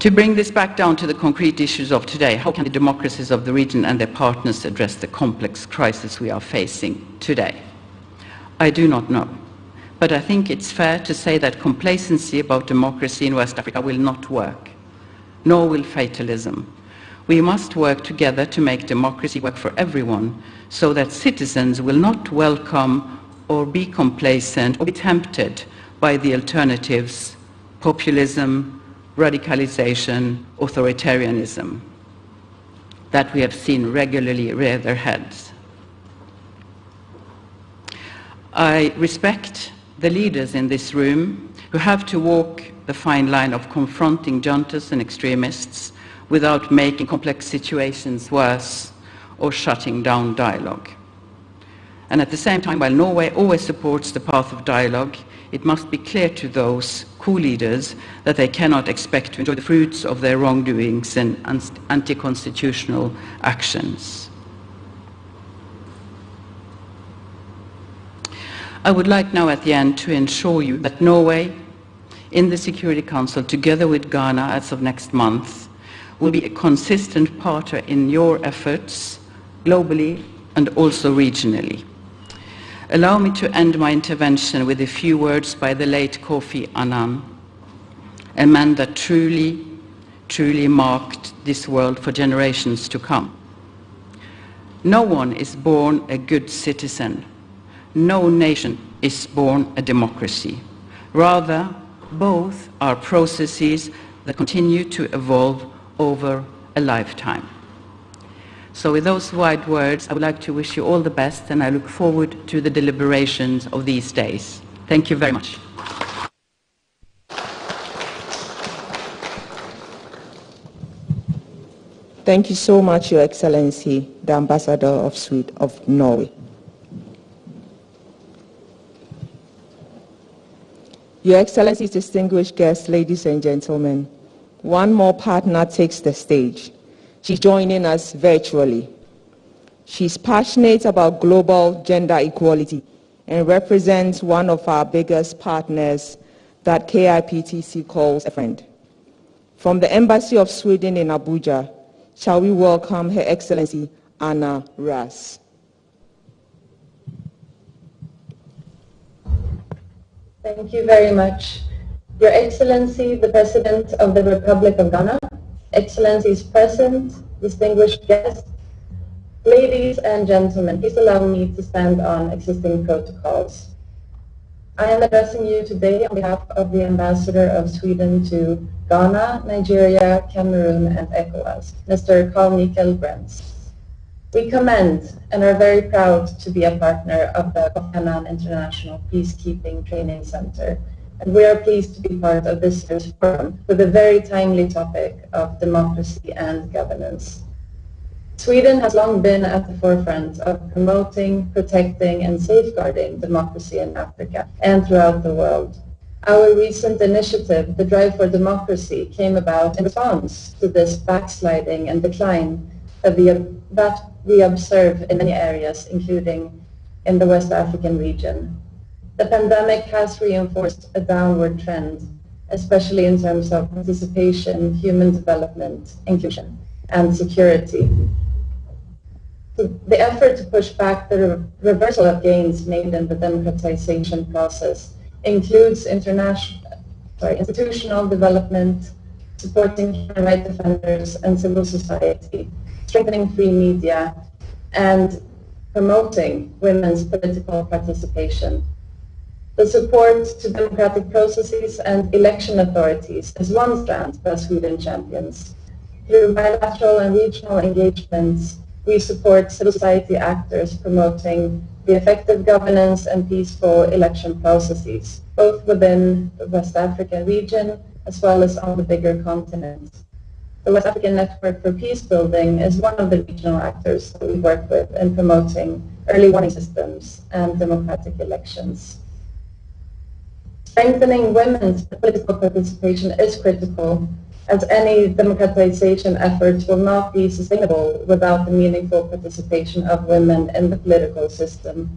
To bring this back down to the concrete issues of today, how can the democracies of the region and their partners address the complex crisis we are facing today? I do not know, but I think it's fair to say that complacency about democracy in West Africa will not work, nor will fatalism. We must work together to make democracy work for everyone, so that citizens will not welcome or be complacent or be tempted by the alternatives, populism, radicalization, authoritarianism, that we have seen regularly rear their heads. I respect the leaders in this room who have to walk the fine line of confronting juntas and extremists without making complex situations worse or shutting down dialogue. And at the same time, while Norway always supports the path of dialogue, it must be clear to those coup leaders that they cannot expect to enjoy the fruits of their wrongdoings and anti-constitutional actions. I would like now at the end to ensure you that Norway, in the Security Council, together with Ghana as of next month, will be a consistent partner in your efforts, globally and also regionally. Allow me to end my intervention with a few words by the late Kofi Annan, a man that truly, truly marked this world for generations to come. No one is born a good citizen. No nation is born a democracy. Rather, both are processes that continue to evolve over a lifetime. So with those wise words, I would like to wish you all the best, and I look forward to the deliberations of these days. Thank you very much. Thank you so much, Your Excellency, the Ambassador of Norway. Your Excellency's distinguished guests, ladies and gentlemen, one more partner takes the stage. She's joining us virtually. She's passionate about global gender equality and represents one of our biggest partners that KIPTC calls a friend. From the Embassy of Sweden in Abuja, shall we welcome Her Excellency Anna Ras. Thank you very much. Your Excellency, the President of the Republic of Ghana, Excellencies present, distinguished guests, ladies and gentlemen, please allow me to stand on existing protocols. I am addressing you today on behalf of the Ambassador of Sweden to Ghana, Nigeria, Cameroon, and ECOWAS, Mr. Carl Michael Brents. We commend and are very proud to be a partner of the Kofi Annan International Peacekeeping Training Center, and we are pleased to be part of this year's forum with a very timely topic of democracy and governance. Sweden has long been at the forefront of promoting, protecting, and safeguarding democracy in Africa and throughout the world. Our recent initiative, the Drive for Democracy, came about in response to this backsliding and decline that we observe in many areas, including in the West African region. The pandemic has reinforced a downward trend, especially in terms of participation, human development, inclusion, and security. The effort to push back the reversal of gains made in the democratization process includes institutional development, supporting human rights defenders and civil society, strengthening free media, and promoting women's political participation. The support to democratic processes and election authorities is one strand that Sweden champions. Through bilateral and regional engagements, we support civil society actors promoting the effective governance and peaceful election processes, both within the West African region as well as on the bigger continent. The West African Network for Peace Building is one of the regional actors that we work with in promoting early warning systems and democratic elections. Strengthening women's political participation is critical, as any democratization effort will not be sustainable without the meaningful participation of women in the political system.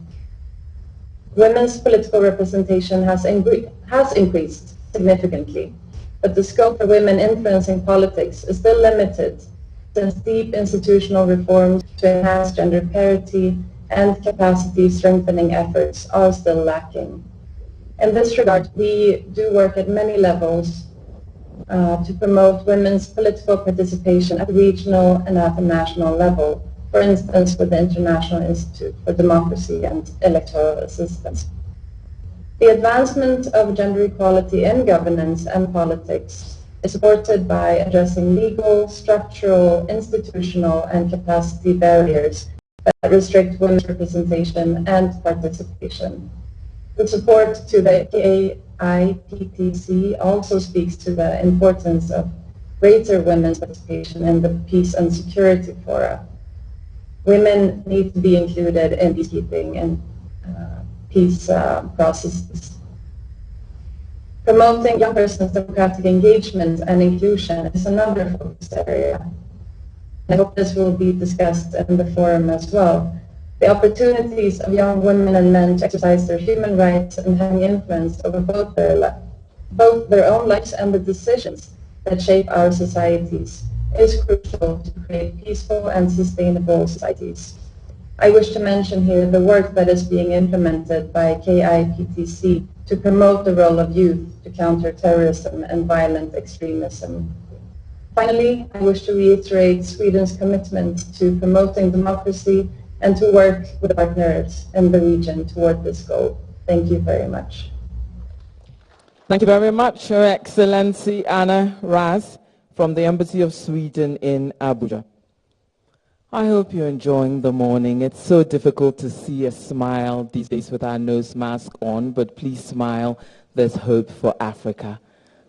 Women's political representation has increased significantly, but the scope for women influencing politics is still limited, since deep institutional reforms to enhance gender parity and capacity strengthening efforts are still lacking. In this regard, we do work at many levels to promote women's political participation at the regional and at the national level, for instance with the International Institute for Democracy and Electoral Assistance. The advancement of gender equality in governance and politics is supported by addressing legal, structural, institutional, and capacity barriers that restrict women's representation and participation. The support to the KIPTC also speaks to the importance of greater women's participation in the peace and security fora. Women need to be included in peacekeeping and peace processes. Promoting young persons' democratic engagement and inclusion is another focus area. I hope this will be discussed in the forum as well. The opportunities of young women and men to exercise their human rights and having influence over both their own lives and the decisions that shape our societies is crucial to create peaceful and sustainable societies. I wish to mention here the work that is being implemented by KIPTC to promote the role of youth to counter terrorism and violent extremism. Finally, I wish to reiterate Sweden's commitment to promoting democracy and to work with partners in the region toward this goal. Thank you very much. Thank you very much, Her Excellency Anna Raz from the Embassy of Sweden in Abuja. I hope you're enjoying the morning. It's so difficult to see a smile these days with our nose mask on, but please smile. There's hope for Africa.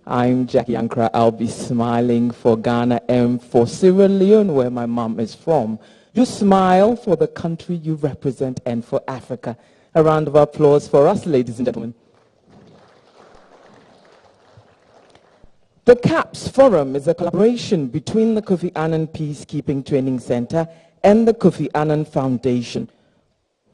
I'm Jackie Ankra. I'll be smiling for Ghana and for Sierra Leone, where my mom is from. You smile for the country you represent and for Africa. A round of applause for us, ladies and gentlemen. The CAPS Forum is a collaboration between the Kofi Annan Peacekeeping Training Center and the Kofi Annan Foundation,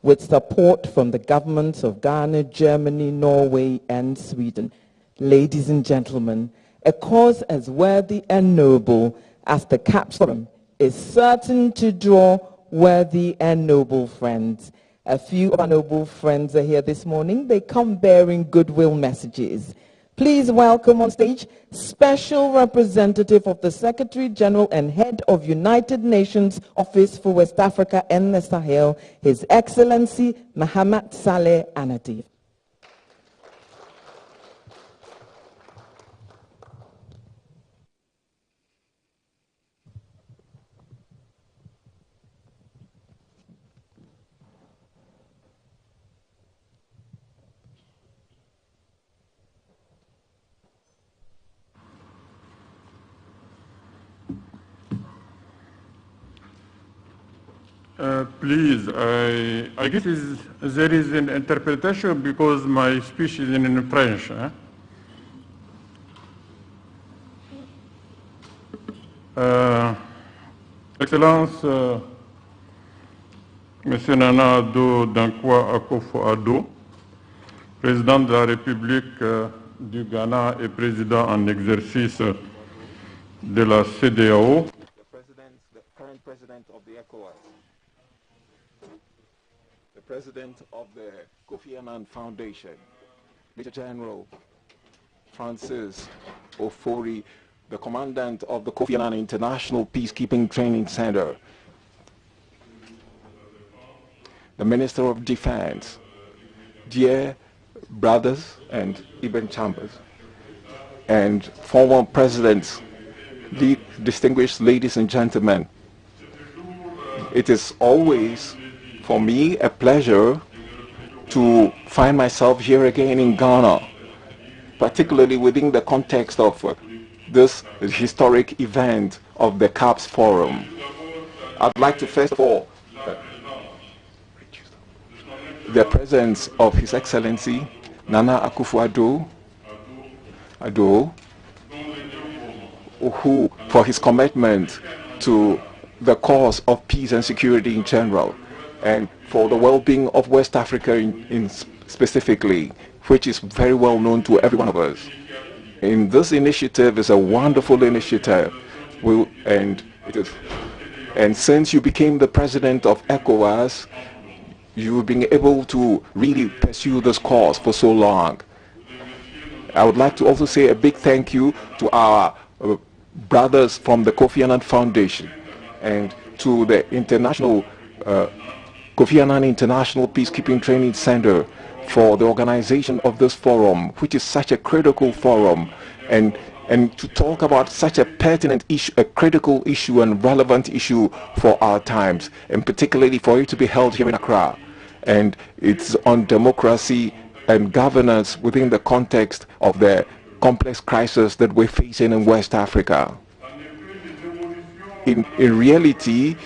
with support from the governments of Ghana, Germany, Norway, and Sweden. Ladies and gentlemen, a cause as worthy and noble as the CAPS Forum is certain to draw worthy and noble friends. A few of our noble friends are here this morning. They come bearing goodwill messages. Please welcome on stage Special Representative of the Secretary General and Head of United Nations Office for West Africa and the Sahel, His Excellency Mohamed Saleh Anatif. Please, I guess there is an interpretation because my speech is in French. Excellence, Monsieur Nana Addo Dankwa Akufo-Addo, Président de la République du Ghana et Président en exercice de la CEDEAO. The current President of the ECOWAS. The President of the Kofi Annan Foundation, Major General Francis Ofori, the Commandant of the Kofi Annan International Peacekeeping Training Center, the Minister of Defense, dear brothers and even chambers, and former presidents, the distinguished ladies and gentlemen. It is always for me a pleasure to find myself here again in Ghana, particularly within the context of this historic event of the CAPS Forum. I'd like to first of all the presence of His Excellency Nana Akufo-Addo, who for his commitment to the cause of peace and security in general, and for the well-being of West Africa in specifically, which is very well known to every one of us. And this initiative is a wonderful initiative, and since you became the president of ECOWAS, you've been able to really pursue this cause for so long. I would like to also say a big thank you to our brothers from the Kofi Annan Foundation and to the International Kofi Annan International Peacekeeping Training Center for the organization of this forum, which is such a critical forum, and to talk about such a pertinent issue, a critical issue and relevant issue for our times, and particularly for it to be held here in Accra. And it's on democracy and governance within the context of the complex crisis that we're facing in West Africa. In reality,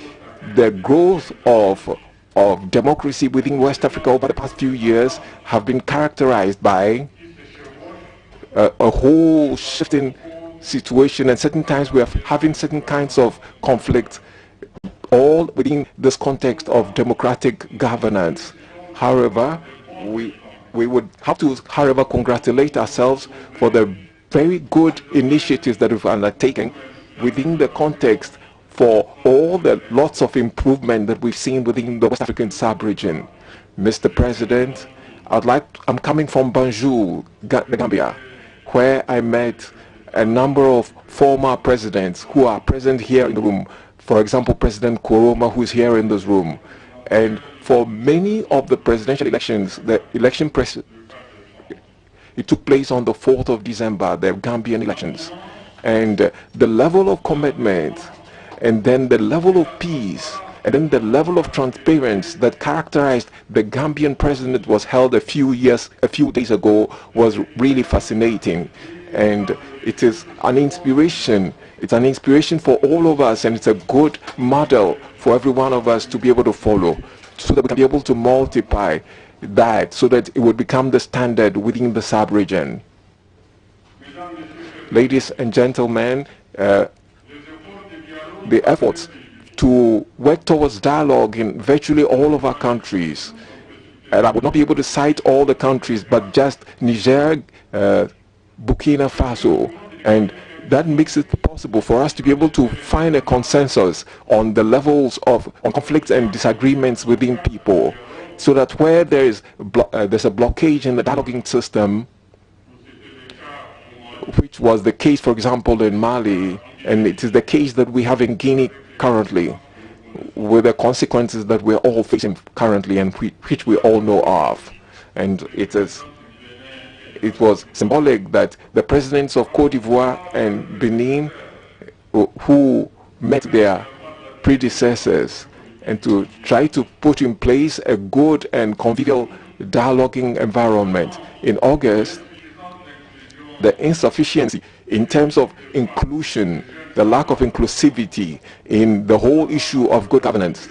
the growth of democracy within West Africa over the past few years have been characterized by a whole shifting situation, and certain times we are having certain kinds of conflict, all within this context of democratic governance. However, we would have to, however, congratulate ourselves for the very good initiatives that we've undertaken within the context for all the lots of improvement that we've seen within the West African sub-region. Mr. President, I'm coming from Banjul, the Gambia, where I met a number of former presidents who are present here in the room. For example, President Koroma, who is here in this room. And for many of the presidential elections, the election it took place on the 4th of December, the Gambian elections. And the level of commitment, and then the level of peace, and then the level of transparency that characterized the Gambian president was held a few days ago was really fascinating. And it is an inspiration. It's an inspiration for all of us, and it's a good model for every one of us to be able to follow, so that we can be able to multiply that, so that it would become the standard within the sub-region. Ladies and gentlemen, the efforts to work towards dialogue in virtually all of our countries, and I would not be able to cite all the countries, but just Niger, Burkina Faso, and that makes it possible for us to be able to find a consensus on the levels of conflicts and disagreements within people, so that where there's a blockage in the dialoguing system, which was the case, for example, in Mali, and it is the case that we have in Guinea currently, with the consequences that we're all facing currently and which we all know of. And it was symbolic that the presidents of Cote d'Ivoire and Benin, who met their predecessors, and to try to put in place a good and convivial dialoguing environment. In August, the insufficiency in terms of inclusion, the lack of inclusivity in the whole issue of good governance,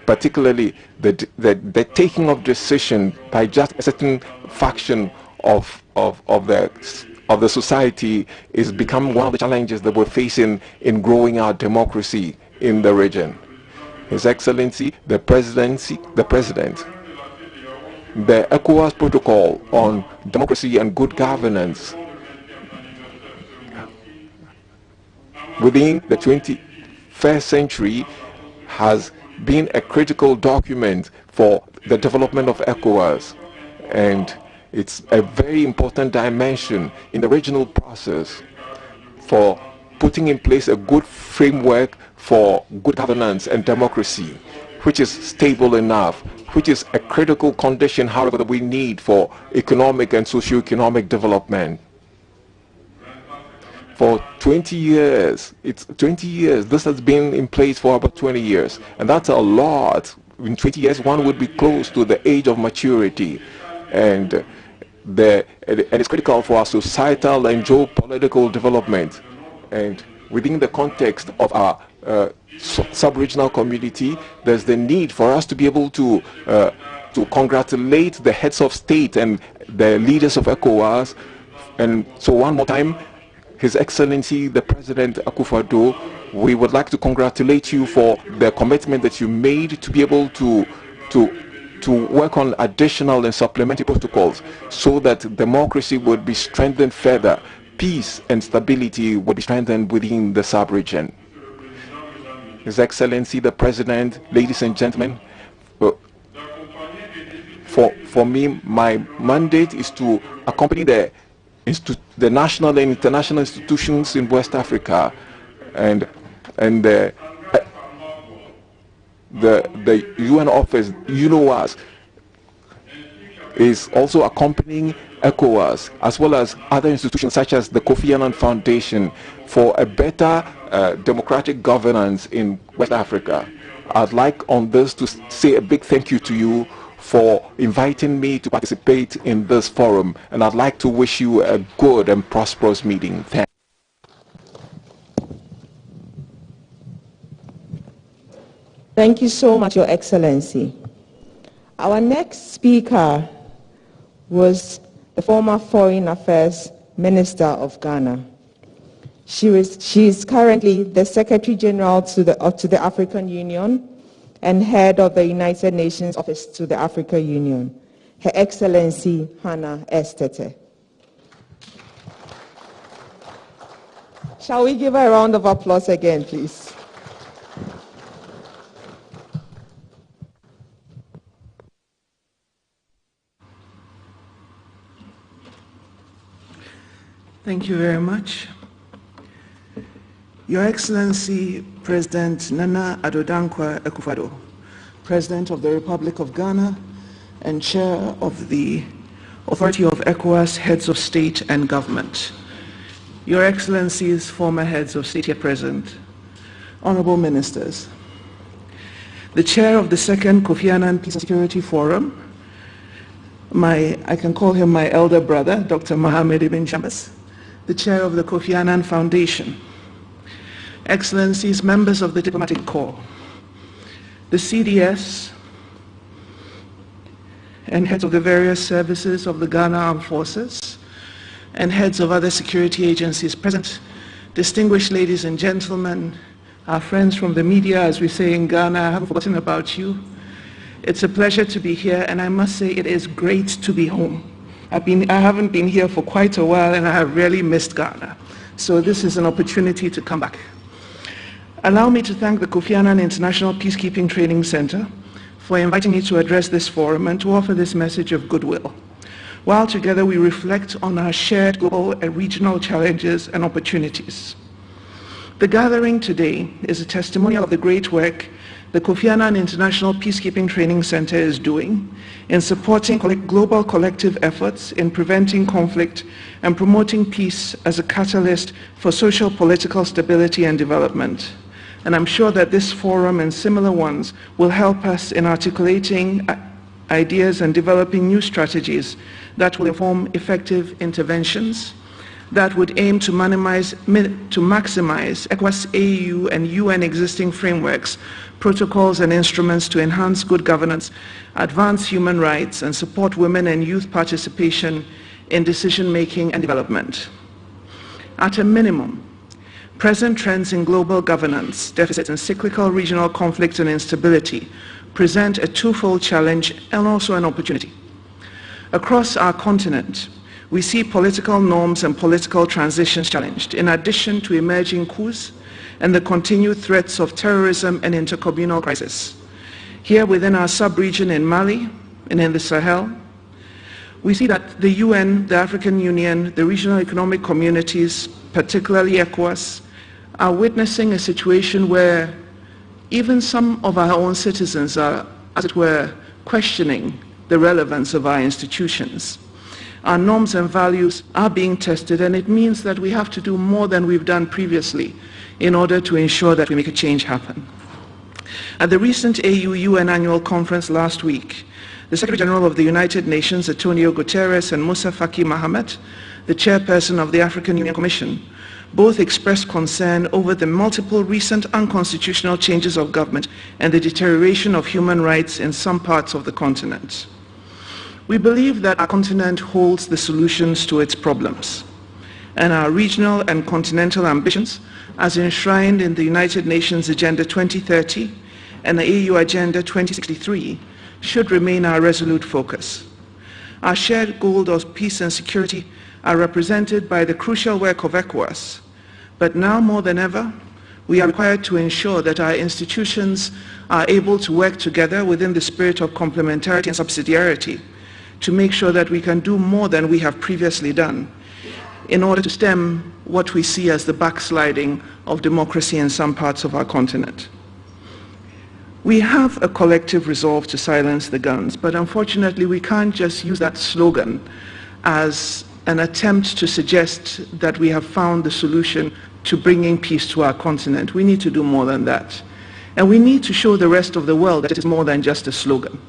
particularly the taking of decision by just a certain faction of the society, is becoming one of the challenges that we're facing in growing our democracy in the region. His Excellency, the President, the ECOWAS Protocol on Democracy and Good Governance within the 21st century has been a critical document for the development of ECOWAS, and it's a very important dimension in the regional process for putting in place a good framework for good governance and democracy, which is stable enough, which is a critical condition, however, that we need for economic and socio-economic development. For 20 years, this has been in place for about 20 years, and that's a lot. In 20 years, one would be close to the age of maturity, and it's critical for our societal and geopolitical development. And within the context of our sub-regional community, there's the need for us to be able to congratulate the heads of state and the leaders of ECOWAS. And so one more time, His Excellency the President Akufo-Addo, we would like to congratulate you for the commitment that you made to be able to work on additional and supplementary protocols, so that democracy would be strengthened further, peace and stability would be strengthened within the sub-region. His Excellency the President, ladies and gentlemen, for me, my mandate is to accompany the national and international institutions in West Africa, and the UN office, UNOWAS, is also accompanying ECOWAS, as well as other institutions such as the Kofi Annan Foundation, for a better democratic governance in West Africa. I'd like on this to say a big thank you to you for inviting me to participate in this forum, and I'd like to wish you a good and prosperous meeting. Thank you. Thank you so much, Your Excellency. Our next speaker was the former Foreign Affairs Minister of Ghana. She is currently the Secretary General to the African Union and head of the United Nations Office to the African Union, Her Excellency Hannah S. Tete. Shall we give her a round of applause again, please? Thank you very much. Your Excellency, President Nana Addo Dankwa Akufo-Addo, President of the Republic of Ghana and Chair of the Authority of ECOWAS Heads of State and Government, Your Excellencies, former heads of state here present, Honorable Ministers, the Chair of the Second Kofi Annan Peace and Security Forum, I can call him my elder brother, Dr. Mohamed Ibn Chambers, the Chair of the Kofi Annan Foundation, Excellencies, members of the Diplomatic Corps, the CDS, and heads of the various services of the Ghana Armed Forces, and heads of other security agencies present, distinguished ladies and gentlemen, our friends from the media, as we say in Ghana, I haven't forgotten about you. It's a pleasure to be here, and I must say it is great to be home. I haven't been here for quite a while, and I have really missed Ghana. So this is an opportunity to come back. Allow me to thank the Kofi Annan International Peacekeeping Training Center for inviting me to address this forum and to offer this message of goodwill, while together we reflect on our shared global and regional challenges and opportunities. The gathering today is a testimonial of the great work the Kofi Annan International Peacekeeping Training Center is doing in supporting global collective efforts in preventing conflict and promoting peace as a catalyst for social political stability and development. And I'm sure that this forum and similar ones will help us in articulating ideas and developing new strategies that will inform effective interventions that would aim to maximize ECOWAS, AU, and UN existing frameworks, protocols, and instruments to enhance good governance, advance human rights, and support women and youth participation in decision-making and development. At a minimum, present trends in global governance, deficits, and cyclical regional conflict and instability present a twofold challenge and also an opportunity. Across our continent, we see political norms and political transitions challenged, in addition to emerging coups and the continued threats of terrorism and intercommunal crisis. Here within our sub-region in Mali and in the Sahel, we see that the UN, the African Union, the regional economic communities, particularly ECOWAS, are witnessing a situation where even some of our own citizens are, as it were, questioning the relevance of our institutions. Our norms and values are being tested, and it means that we have to do more than we've done previously in order to ensure that we make a change happen. At the recent AU-UN annual conference last week, the Secretary General of the United Nations, Antonio Guterres, and Moussa Faki Mahamat, the chairperson of the African Union Commission, both expressed concern over the multiple recent unconstitutional changes of government and the deterioration of human rights in some parts of the continent. We believe that our continent holds the solutions to its problems, and our regional and continental ambitions, as enshrined in the United Nations Agenda 2030 and the AU Agenda 2063, should remain our resolute focus. Our shared goal of peace and security are represented by the crucial work of ECOWAS, but now more than ever, we are required to ensure that our institutions are able to work together within the spirit of complementarity and subsidiarity to make sure that we can do more than we have previously done in order to stem what we see as the backsliding of democracy in some parts of our continent. We have a collective resolve to silence the guns, but unfortunately we can't just use that slogan as an attempt to suggest that we have found the solution to bringing peace to our continent. We need to do more than that. And we need to show the rest of the world that it is more than just a slogan,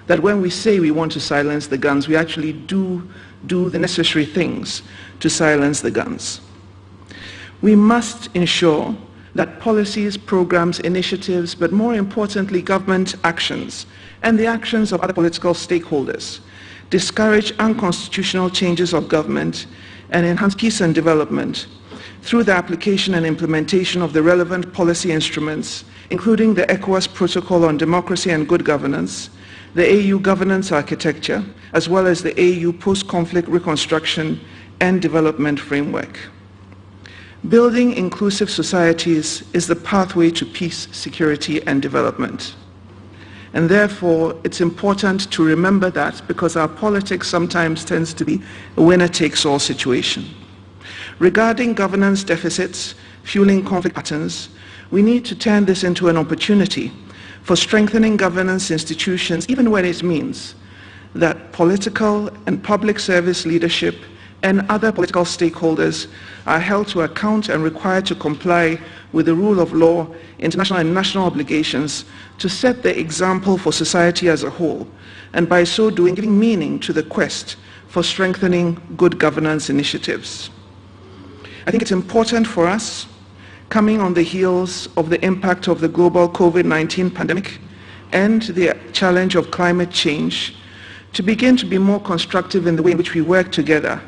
that when we say we want to silence the guns, we actually do the necessary things to silence the guns. We must ensure that policies, programs, initiatives, but more importantly, government actions and the actions of other political stakeholders discourage unconstitutional changes of government and enhance peace and development through the application and implementation of the relevant policy instruments, including the ECOWAS Protocol on Democracy and Good Governance, the AU Governance Architecture, as well as the AU Post-Conflict Reconstruction and Development Framework. Building inclusive societies is the pathway to peace, security, and development. And therefore, it's important to remember that, because our politics sometimes tends to be a winner-takes-all situation. Regarding governance deficits fueling conflict patterns, we need to turn this into an opportunity for strengthening governance institutions, even when it means that political and public service leadership and other political stakeholders are held to account and required to comply with the rule of law, international and national obligations to set the example for society as a whole, and by so doing, giving meaning to the quest for strengthening good governance initiatives. I think it's important for us, coming on the heels of the impact of the global COVID-19 pandemic and the challenge of climate change, to begin to be more constructive in the way in which we work together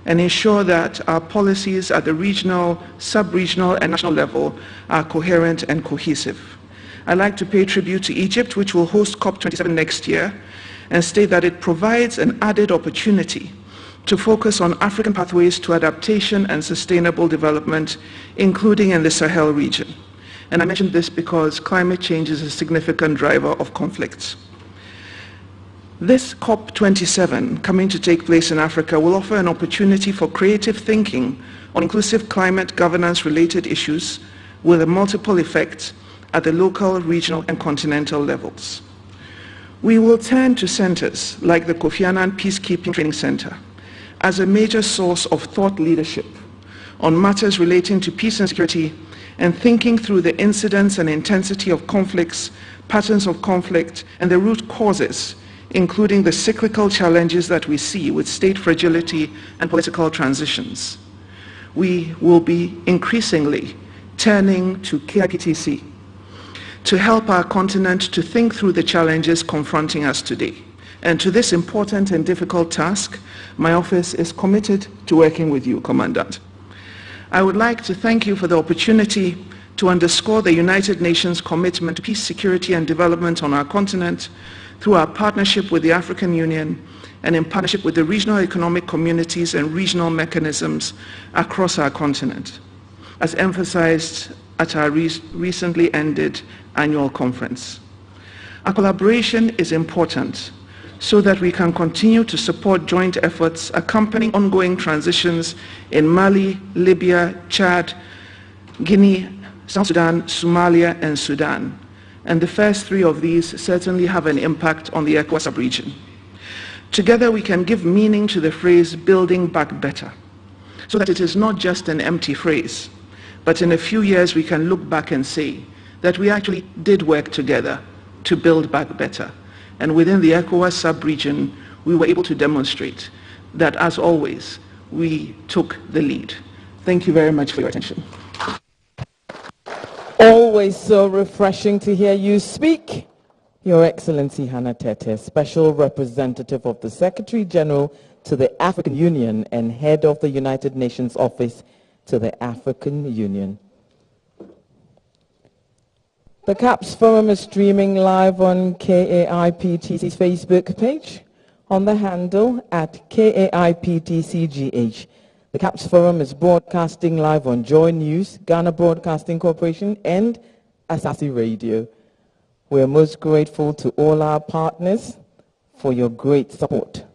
and ensure that our policies at the regional, sub-regional, and national level are coherent and cohesive. I'd like to pay tribute to Egypt, which will host COP27 next year, and state that it provides an added opportunity to focus on African pathways to adaptation and sustainable development, including in the Sahel region. And I mention this because climate change is a significant driver of conflicts. This COP27, coming to take place in Africa, will offer an opportunity for creative thinking on inclusive climate governance-related issues with a multiple effect at the local, regional, and continental levels. We will turn to centers like the Kofi Annan Peacekeeping Training Center as a major source of thought leadership on matters relating to peace and security, and thinking through the incidence and intensity of conflicts, patterns of conflict, and the root causes, including the cyclical challenges that we see with state fragility and political transitions. We will be increasingly turning to KIPTC to help our continent to think through the challenges confronting us today. And to this important and difficult task, my office is committed to working with you, Commandant. I would like to thank you for the opportunity to underscore the United Nations commitment to peace, security, and development on our continent through our partnership with the African Union and in partnership with the regional economic communities and regional mechanisms across our continent, as emphasized at our recently ended annual conference. Our collaboration is important so that we can continue to support joint efforts accompanying ongoing transitions in Mali, Libya, Chad, Guinea, South Sudan, Somalia, and Sudan. And the first three of these certainly have an impact on the ECOWAS sub-region. Together we can give meaning to the phrase "building back better," so that it is not just an empty phrase, but in a few years we can look back and say that we actually did work together to build back better. And within the ECOWAS sub-region, we were able to demonstrate that, as always, we took the lead. Thank you very much for your attention. Always so refreshing to hear you speak. Your Excellency Hannah Tete, Special Representative of the Secretary General to the African Union and Head of the United Nations Office to the African Union. The CAPS Forum is streaming live on KAIPTC's Facebook page on the handle at KAIPTCGH. The CAPS Forum is broadcasting live on Joy News, Ghana Broadcasting Corporation, and Asasi Radio. We are most grateful to all our partners for your great support.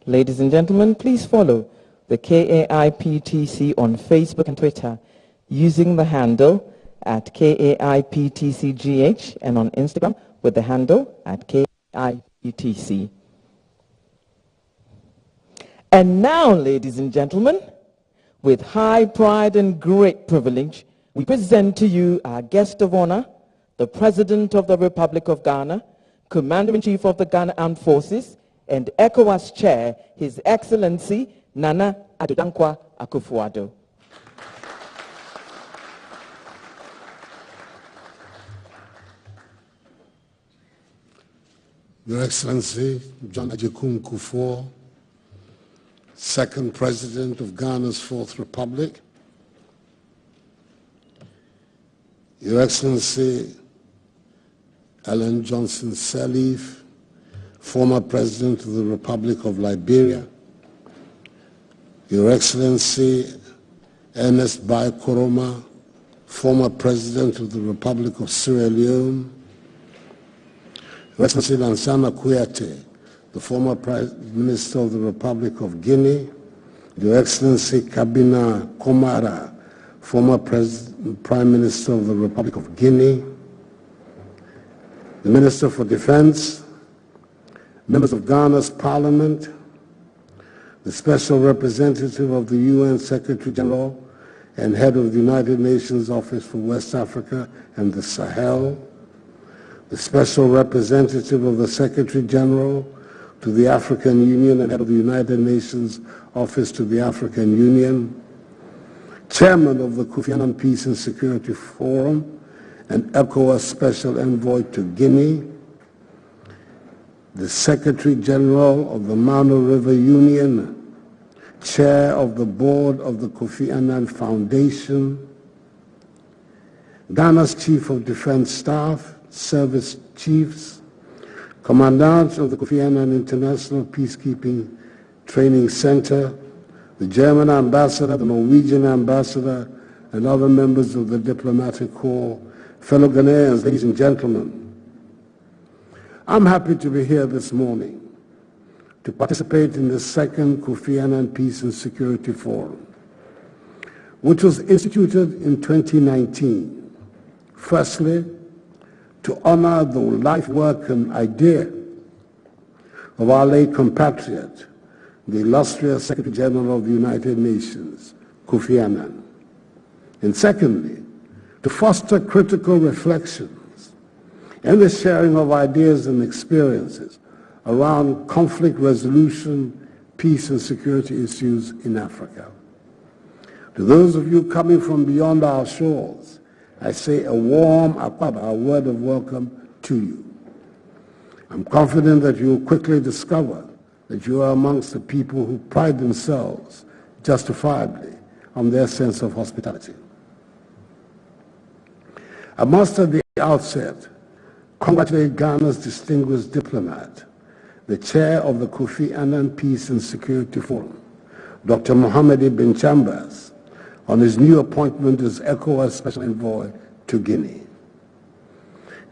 Ladies and gentlemen, please follow the KAIPTC on Facebook and Twitter using the handle at KAIPTCGH and on Instagram with the handle at KAIPTC. And now, ladies and gentlemen, with high pride and great privilege, we present to you our guest of honor, the President of the Republic of Ghana, Commander-in-Chief of the Ghana Armed Forces, and ECOWAS Chair, His Excellency Nana Addo Dankwa Akufo-Addo. Your Excellency John Agyekum Kufuor, Second President of Ghana's Fourth Republic, Your Excellency Ellen Johnson Sirleaf, former President of the Republic of Liberia, Your Excellency Ernest Bai Koroma, former President of the Republic of Sierra Leone, Your Excellency Lansana Kouyaté, the former Prime Minister of the Republic of Guinea, Your Excellency Kabina Komara, former Prime Minister of the Republic of Guinea, the Minister for Defense, members of Ghana's Parliament, the Special Representative of the UN Secretary General and Head of the United Nations Office for West Africa and the Sahel, the Special Representative of the Secretary General to the African Union and Head of the United Nations Office to the African Union, Chairman of the Kofi Annan Peace and Security Forum and ECOWAS Special Envoy to Guinea, the Secretary General of the Mano River Union, Chair of the Board of the Kofi Annan Foundation, Ghana's Chief of Defense Staff, Service Chiefs, Commandant of the Kofi Annan International Peacekeeping Training Center, the German Ambassador, the Norwegian Ambassador, and other members of the Diplomatic Corps, fellow Ghanaians, ladies and gentlemen. I'm happy to be here this morning to participate in the second Kofi Annan Peace and Security Forum, which was instituted in 2019. Firstly, to honor the life, work, and idea of our late compatriot, the illustrious Secretary General of the United Nations, Kofi Annan. And secondly, to foster critical reflections and the sharing of ideas and experiences around conflict resolution, peace and security issues in Africa. To those of you coming from beyond our shores, I say a warm akwaba, a word of welcome to you. I'm confident that you will quickly discover that you are amongst the people who pride themselves justifiably on their sense of hospitality. I must at the outset congratulate Ghana's distinguished diplomat, the chair of the Kofi Annan Peace and Security Forum, Dr. Mohamed Ibn Chambers, on his new appointment as ECOWAS Special Envoy to Guinea.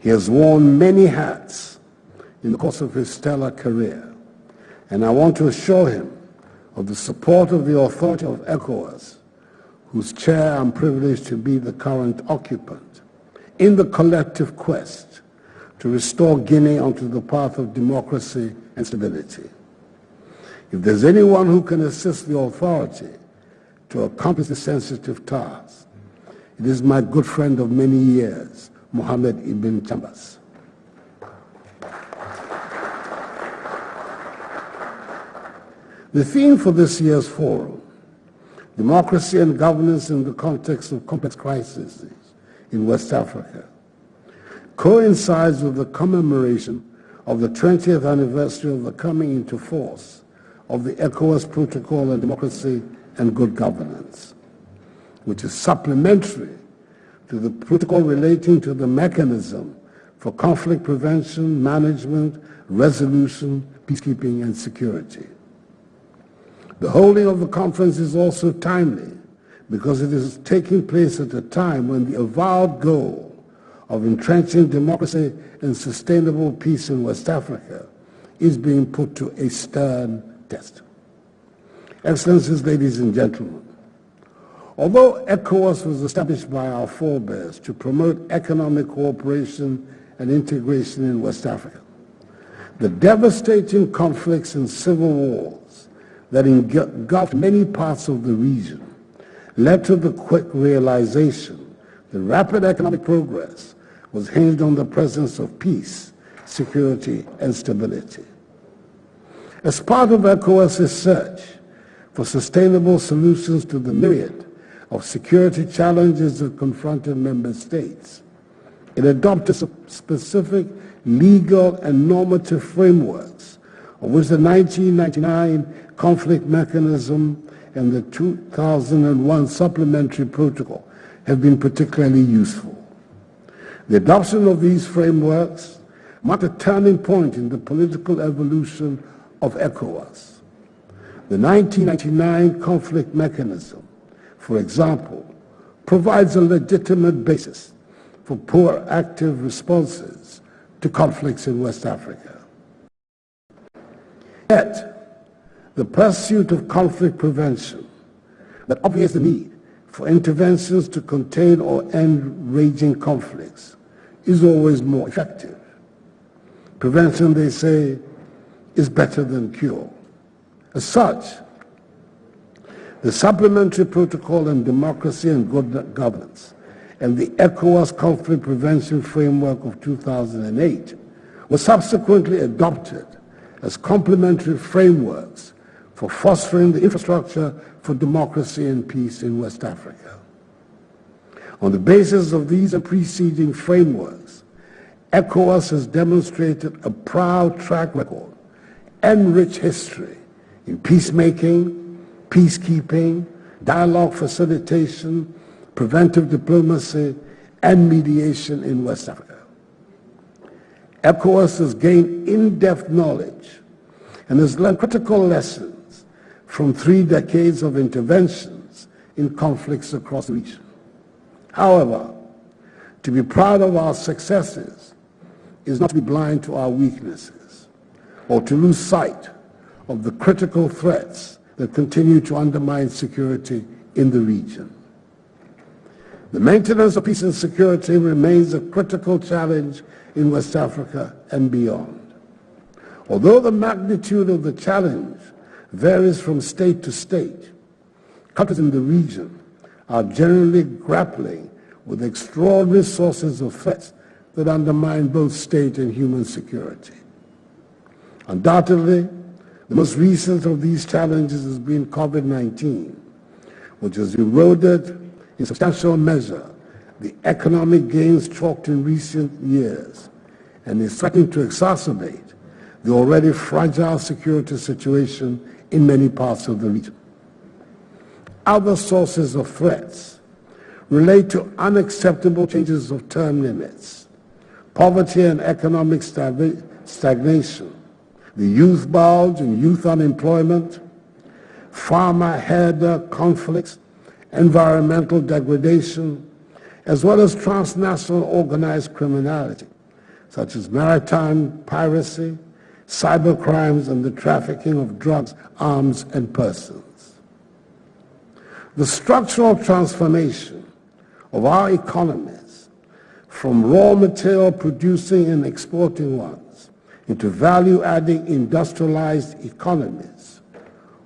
He has worn many hats in the course of his stellar career, and I want to assure him of the support of the authority of ECOWAS, whose chair I'm privileged to be the current occupant, in the collective quest to restore Guinea onto the path of democracy and stability. If there's anyone who can assist the authority to accomplish the sensitive task, it is my good friend of many years, Mohamed Ibn Chambers. The theme for this year's forum, Democracy and Governance in the Context of Complex Crises in West Africa, coincides with the commemoration of the 20th anniversary of the coming into force of the ECOWAS Protocol on Democracy and Good Governance, which is supplementary to the protocol relating to the mechanism for conflict prevention, management, resolution, peacekeeping, and security. The holding of the conference is also timely because it is taking place at a time when the avowed goal of entrenching democracy and sustainable peace in West Africa is being put to a stern test. Excellencies, ladies and gentlemen, although ECOWAS was established by our forebears to promote economic cooperation and integration in West Africa, the devastating conflicts and civil wars that engulfed many parts of the region led to the quick realization that rapid economic progress was hinged on the presence of peace security, and stability. As part of ECOWAS's search for sustainable solutions to the myriad of security challenges that confronted member states, it adopted specific legal and normative frameworks, of which the 1999 conflict mechanism and the 2001 supplementary protocol have been particularly useful. The adoption of these frameworks marked a turning point in the political evolution of ECOWAS. The 1999 conflict mechanism, for example, provides a legitimate basis for proactive responses to conflicts in West Africa. Yet, the pursuit of conflict prevention that obviates the need for interventions to contain or end raging conflicts is always more effective. Prevention, they say, is better than cure. As such, the Supplementary Protocol on Democracy and Good Governance and the ECOWAS Conflict Prevention Framework of 2008 were subsequently adopted as complementary frameworks for fostering the infrastructure for democracy and peace in West Africa. On the basis of these and preceding frameworks, ECOWAS has demonstrated a proud track record and rich history in peacemaking, peacekeeping, dialogue facilitation, preventive diplomacy, and mediation in West Africa. ECOWAS has gained in-depth knowledge and has learned critical lessons from 3 decades of interventions in conflicts across the region. However, to be proud of our successes is not to be blind to our weaknesses or to lose sight of the critical threats that continue to undermine security in the region. The maintenance of peace and security remains a critical challenge in West Africa and beyond. Although the magnitude of the challenge varies from state to state, countries in the region are generally grappling with extraordinary sources of threats that undermine both state and human security. Undoubtedly, the most recent of these challenges has been COVID-19, which has eroded in substantial measure the economic gains chalked in recent years and is threatening to exacerbate the already fragile security situation in many parts of the region. Other sources of threats relate to unacceptable changes of term limits, poverty and economic stagnation, the youth bulge and youth unemployment, farmer-herder conflicts, environmental degradation, as well as transnational organized criminality, such as maritime piracy, cybercrimes, and the trafficking of drugs, arms, and persons. The structural transformation of our economies from raw material producing and exporting ones into value-adding industrialized economies,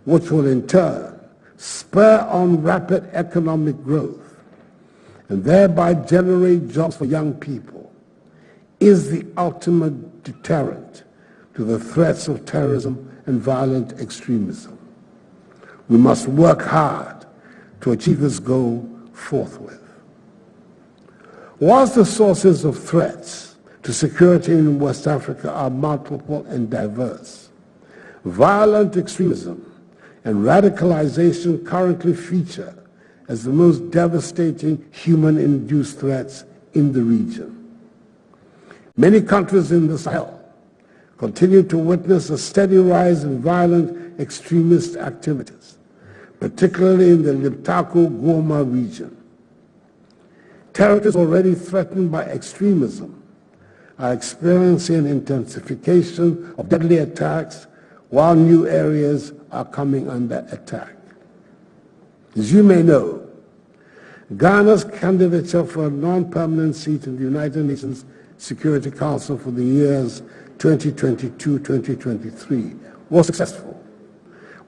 which will in turn spur on rapid economic growth and thereby generate jobs for young people, is the ultimate deterrent to the threats of terrorism and violent extremism. We must work hard to achieve this goal forthwith. Whilst the sources of threats to security in West Africa are multiple and diverse, violent extremism and radicalization currently feature as the most devastating human-induced threats in the region. Many countries in the Sahel continue to witness a steady rise in violent extremist activities, particularly in the Liptako-Goma region. Territories already threatened by extremism are experiencing an intensification of deadly attacks, while new areas are coming under attack. As you may know, Ghana's candidature for a non-permanent seat in the United Nations Security Council for the years 2022-2023 was successful,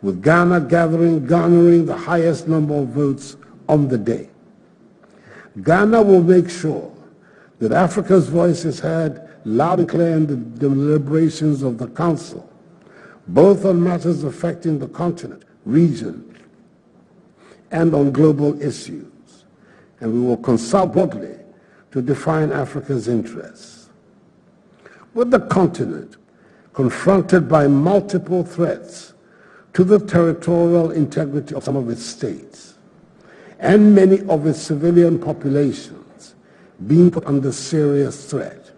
with Ghana garnering the highest number of votes on the day. Ghana will make sure that Africa's voice is heard loud and clear in the deliberations of the Council, both on matters affecting the continent, region, and on global issues. And we will consult broadly to define Africa's interests. With the continent confronted by multiple threats to the territorial integrity of some of its states, and many of its civilian populations being put under serious threat,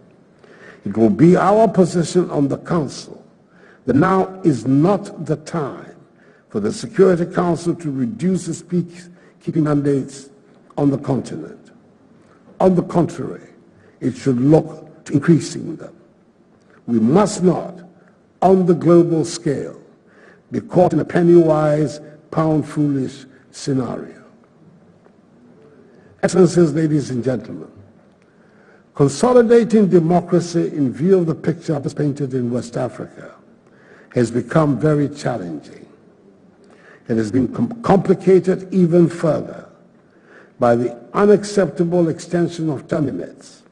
it will be our position on the Council that now is not the time for the Security Council to reduce its peacekeeping mandates on the continent. On the contrary, it should look to increasing them. We must not, on the global scale, be caught in a penny-wise, pound-foolish scenario. Excellencies, ladies and gentlemen, consolidating democracy in view of the picture I've just painted in West Africa has become very challenging. It has been complicated even further by the unacceptable extension of term limits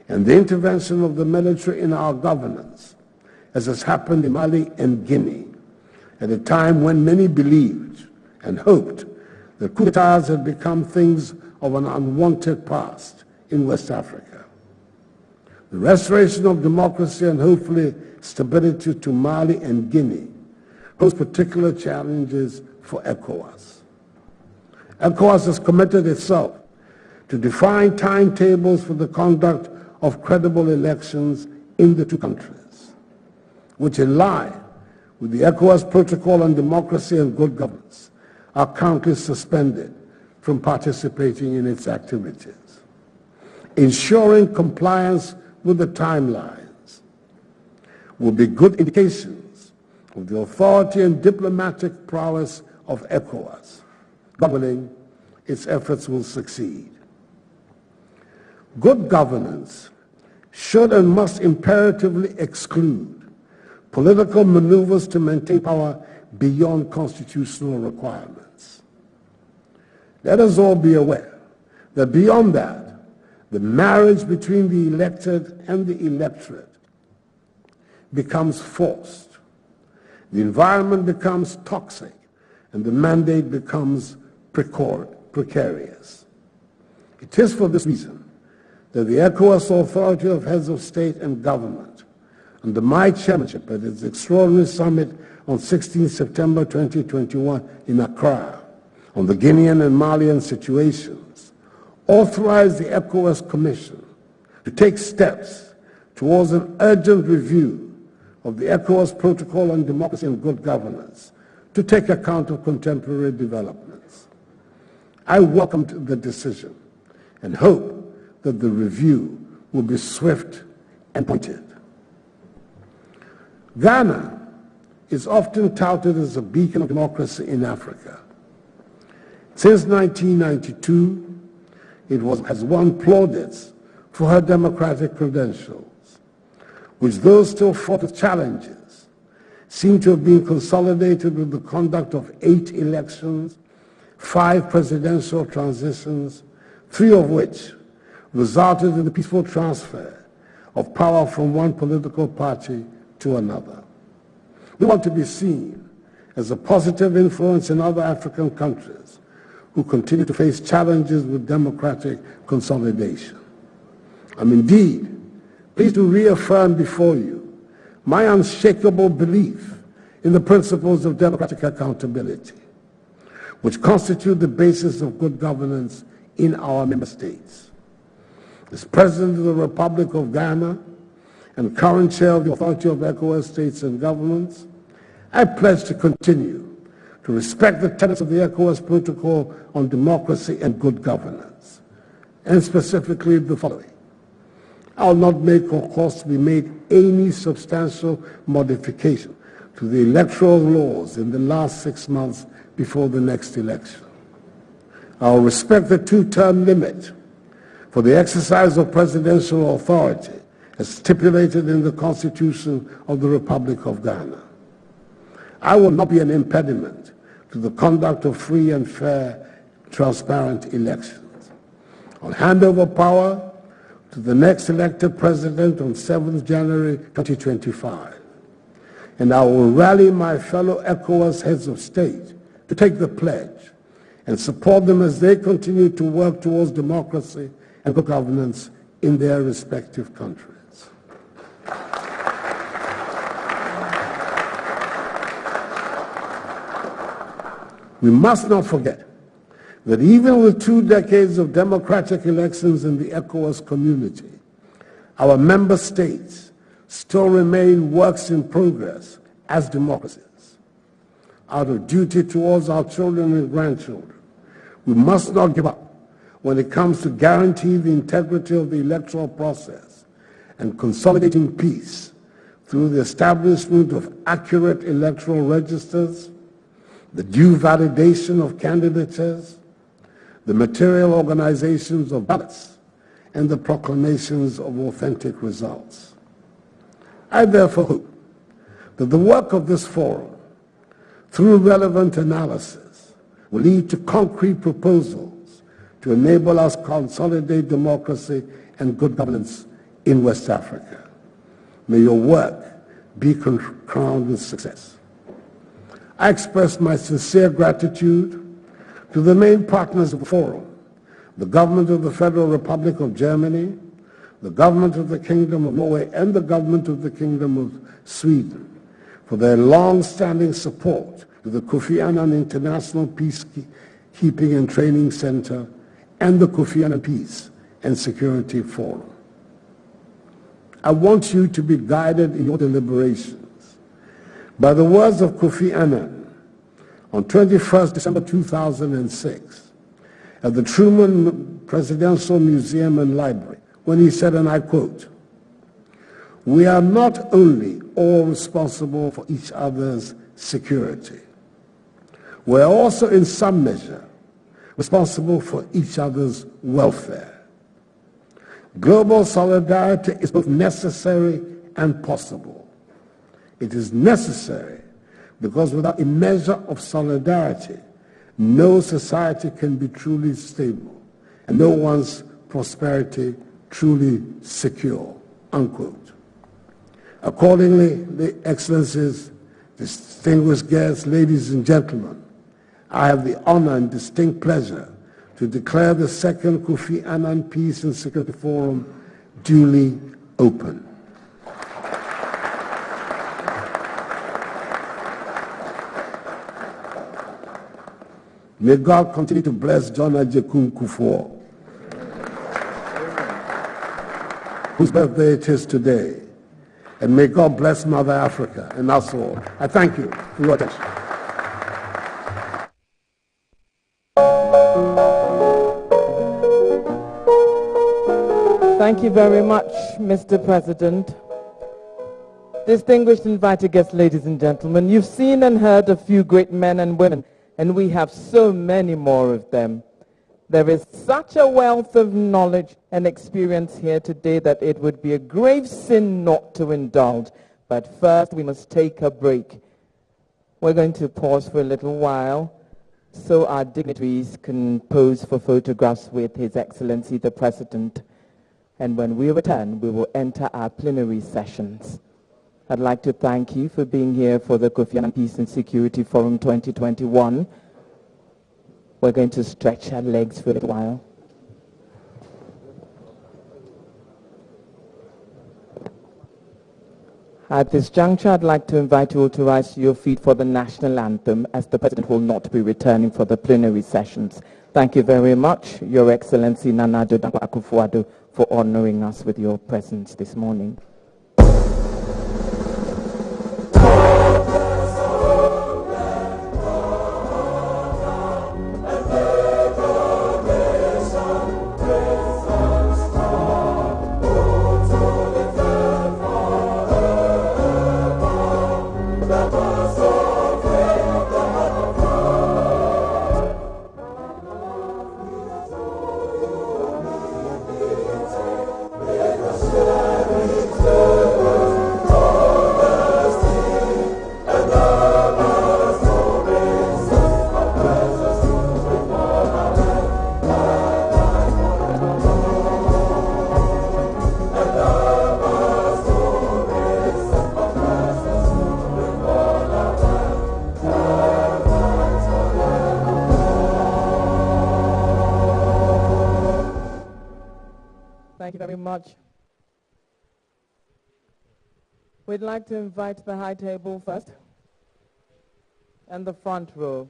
and the intervention of the military in our governance, as has happened in Mali and Guinea, at a time when many believed and hoped that coup d'etats had become things of an unwanted past in West Africa. The restoration of democracy and hopefully stability to Mali and Guinea pose particular challenges for ECOWAS. ECOWAS has committed itself to define timetables for the conduct of credible elections in the two countries, which in line with the ECOWAS Protocol on Democracy and Good Governance are currently suspended from participating in its activities. Ensuring compliance with the timelines will be good indications of the authority and diplomatic prowess of ECOWAS. Governing its efforts will succeed. Good governance should and must imperatively exclude political maneuvers to maintain power beyond constitutional requirements. Let us all be aware that beyond that, the marriage between the elected and the electorate becomes forced. The environment becomes toxic, and the mandate becomes precarious. It is for this reason that the ECOWAS Authority of Heads of State and Government, under my chairmanship at its extraordinary summit on 16 September 2021 in Accra, on the Guinean and Malian situations, authorized the ECOWAS Commission to take steps towards an urgent review of the ECOWAS Protocol on Democracy and Good Governance to take account of contemporary developments. I welcomed the decision and hope that the review will be swift and pointed. Ghana is often touted as a beacon of democracy in Africa. Since 1992, it has won plaudits for her democratic credentials, which, though still fraught with challenges, seem to have been consolidated with the conduct of 8 elections, 5 presidential transitions, 3 of which resulted in the peaceful transfer of power from one political party to another. We want to be seen as a positive influence in other African countries who continue to face challenges with democratic consolidation. I'm indeed pleased to reaffirm before you my unshakable belief in the principles of democratic accountability, which constitute the basis of good governance in our member states. As President of the Republic of Ghana and current chair of the Authority of ECOWAS States and Governments, I pledge to continue to respect the tenets of the ECOWAS Protocol on Democracy and Good Governance, and specifically the following. I will not make or cause to be made any substantial modification to the electoral laws in the last 6 months before the next election. I will respect the 2-term limit for the exercise of presidential authority as stipulated in the Constitution of the Republic of Ghana. I will not be an impediment to the conduct of free and fair, transparent elections. I'll hand over power to to the next elected president on 7th January 2025. And I will rally my fellow ECOWAS heads of state to take the pledge and support them as they continue to work towards democracy and good governance in their respective countries. We must not forget that even with 2 decades of democratic elections in the ECOWAS community, our member states still remain works in progress as democracies. Out of duty towards our children and grandchildren, we must not give up when it comes to guaranteeing the integrity of the electoral process and consolidating peace through the establishment of accurate electoral registers, the due validation of candidatures, the material organizations of ballots, and the proclamations of authentic results. I therefore hope that the work of this forum, through relevant analysis, will lead to concrete proposals to enable us to consolidate democracy and good governance in West Africa. May your work be crowned with success. I express my sincere gratitude to the main partners of the forum, the government of the Federal Republic of Germany, the government of the Kingdom of Norway, and the government of the Kingdom of Sweden for their long-standing support to the Kofi Annan International Peacekeeping and Training Center and the Kofi Annan Peace and Security Forum. I want you to be guided in your deliberations by the words of Kofi Annan on 21st December 2006 at the Truman Presidential Museum and Library, when he said, and I quote, "We are not only all responsible for each other's security, we are also in some measure responsible for each other's welfare. Global solidarity is both necessary and possible. It is necessary because without a measure of solidarity, no society can be truly stable and no one's prosperity truly secure," unquote. Accordingly, the Excellencies, distinguished guests, ladies and gentlemen, I have the honor and distinct pleasure to declare the second Kofi Annan Peace and Security Forum duly open. May God continue to bless John Ajekun Kufuor, whose birthday it is today. And may God bless Mother Africa and us all. I thank you for your attention. Thank you very much, Mr. President. Distinguished invited guests, ladies and gentlemen, you've seen and heard a few great men and women, and we have so many more of them. There is such a wealth of knowledge and experience here today that it would be a grave sin not to indulge. But first, we must take a break. We're going to pause for a little while so our dignitaries can pose for photographs with His Excellency the President. And when we return, we will enter our plenary sessions. I'd like to thank you for being here for the Kofi Annan Peace and Security Forum 2021. We're going to stretch our legs for a little while. At this juncture, I'd like to invite you all to rise to your feet for the national anthem, as the President will not be returning for the plenary sessions. Thank you very much, Your Excellency Nana Addo Dankwa Akufo-Addo, for honoring us with your presence this morning. Let us much. We'd like to invite the high table first and the front row.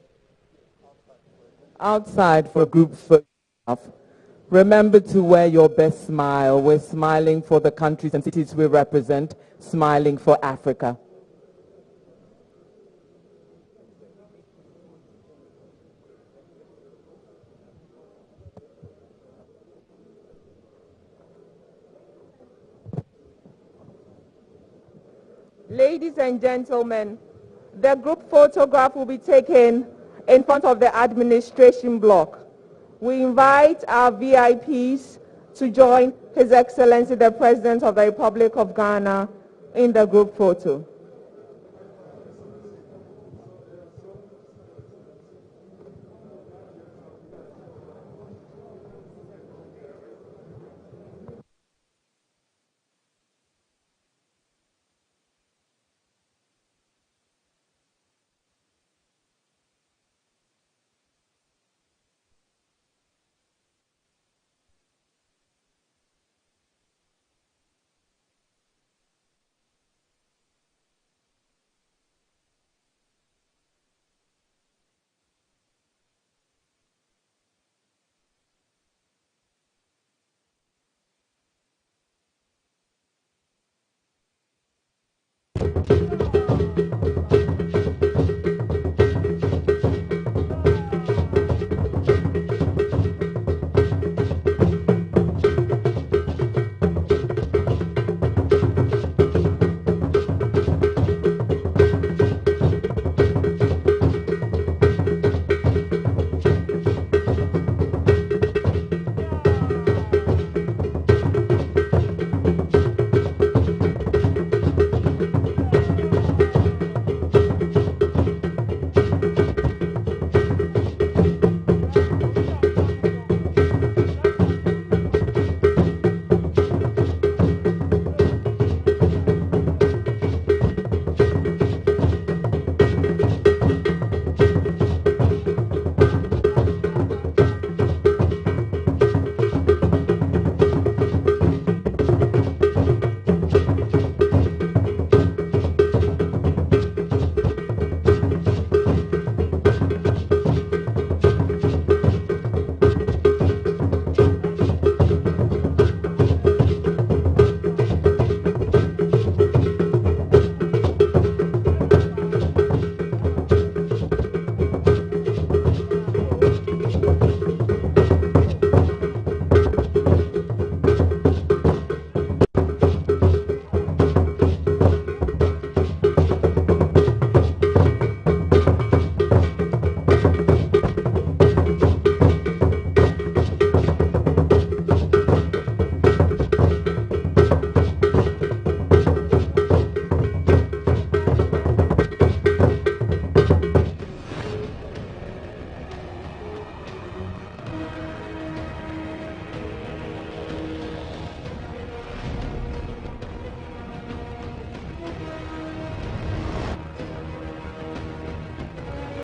Outside for a group photograph. Remember to wear your best smile. We're smiling for the countries and cities we represent, smiling for Africa. Ladies and gentlemen, the group photograph will be taken in front of the administration block. We invite our VIPs to join His Excellency the President of the Republic of Ghana in the group photo.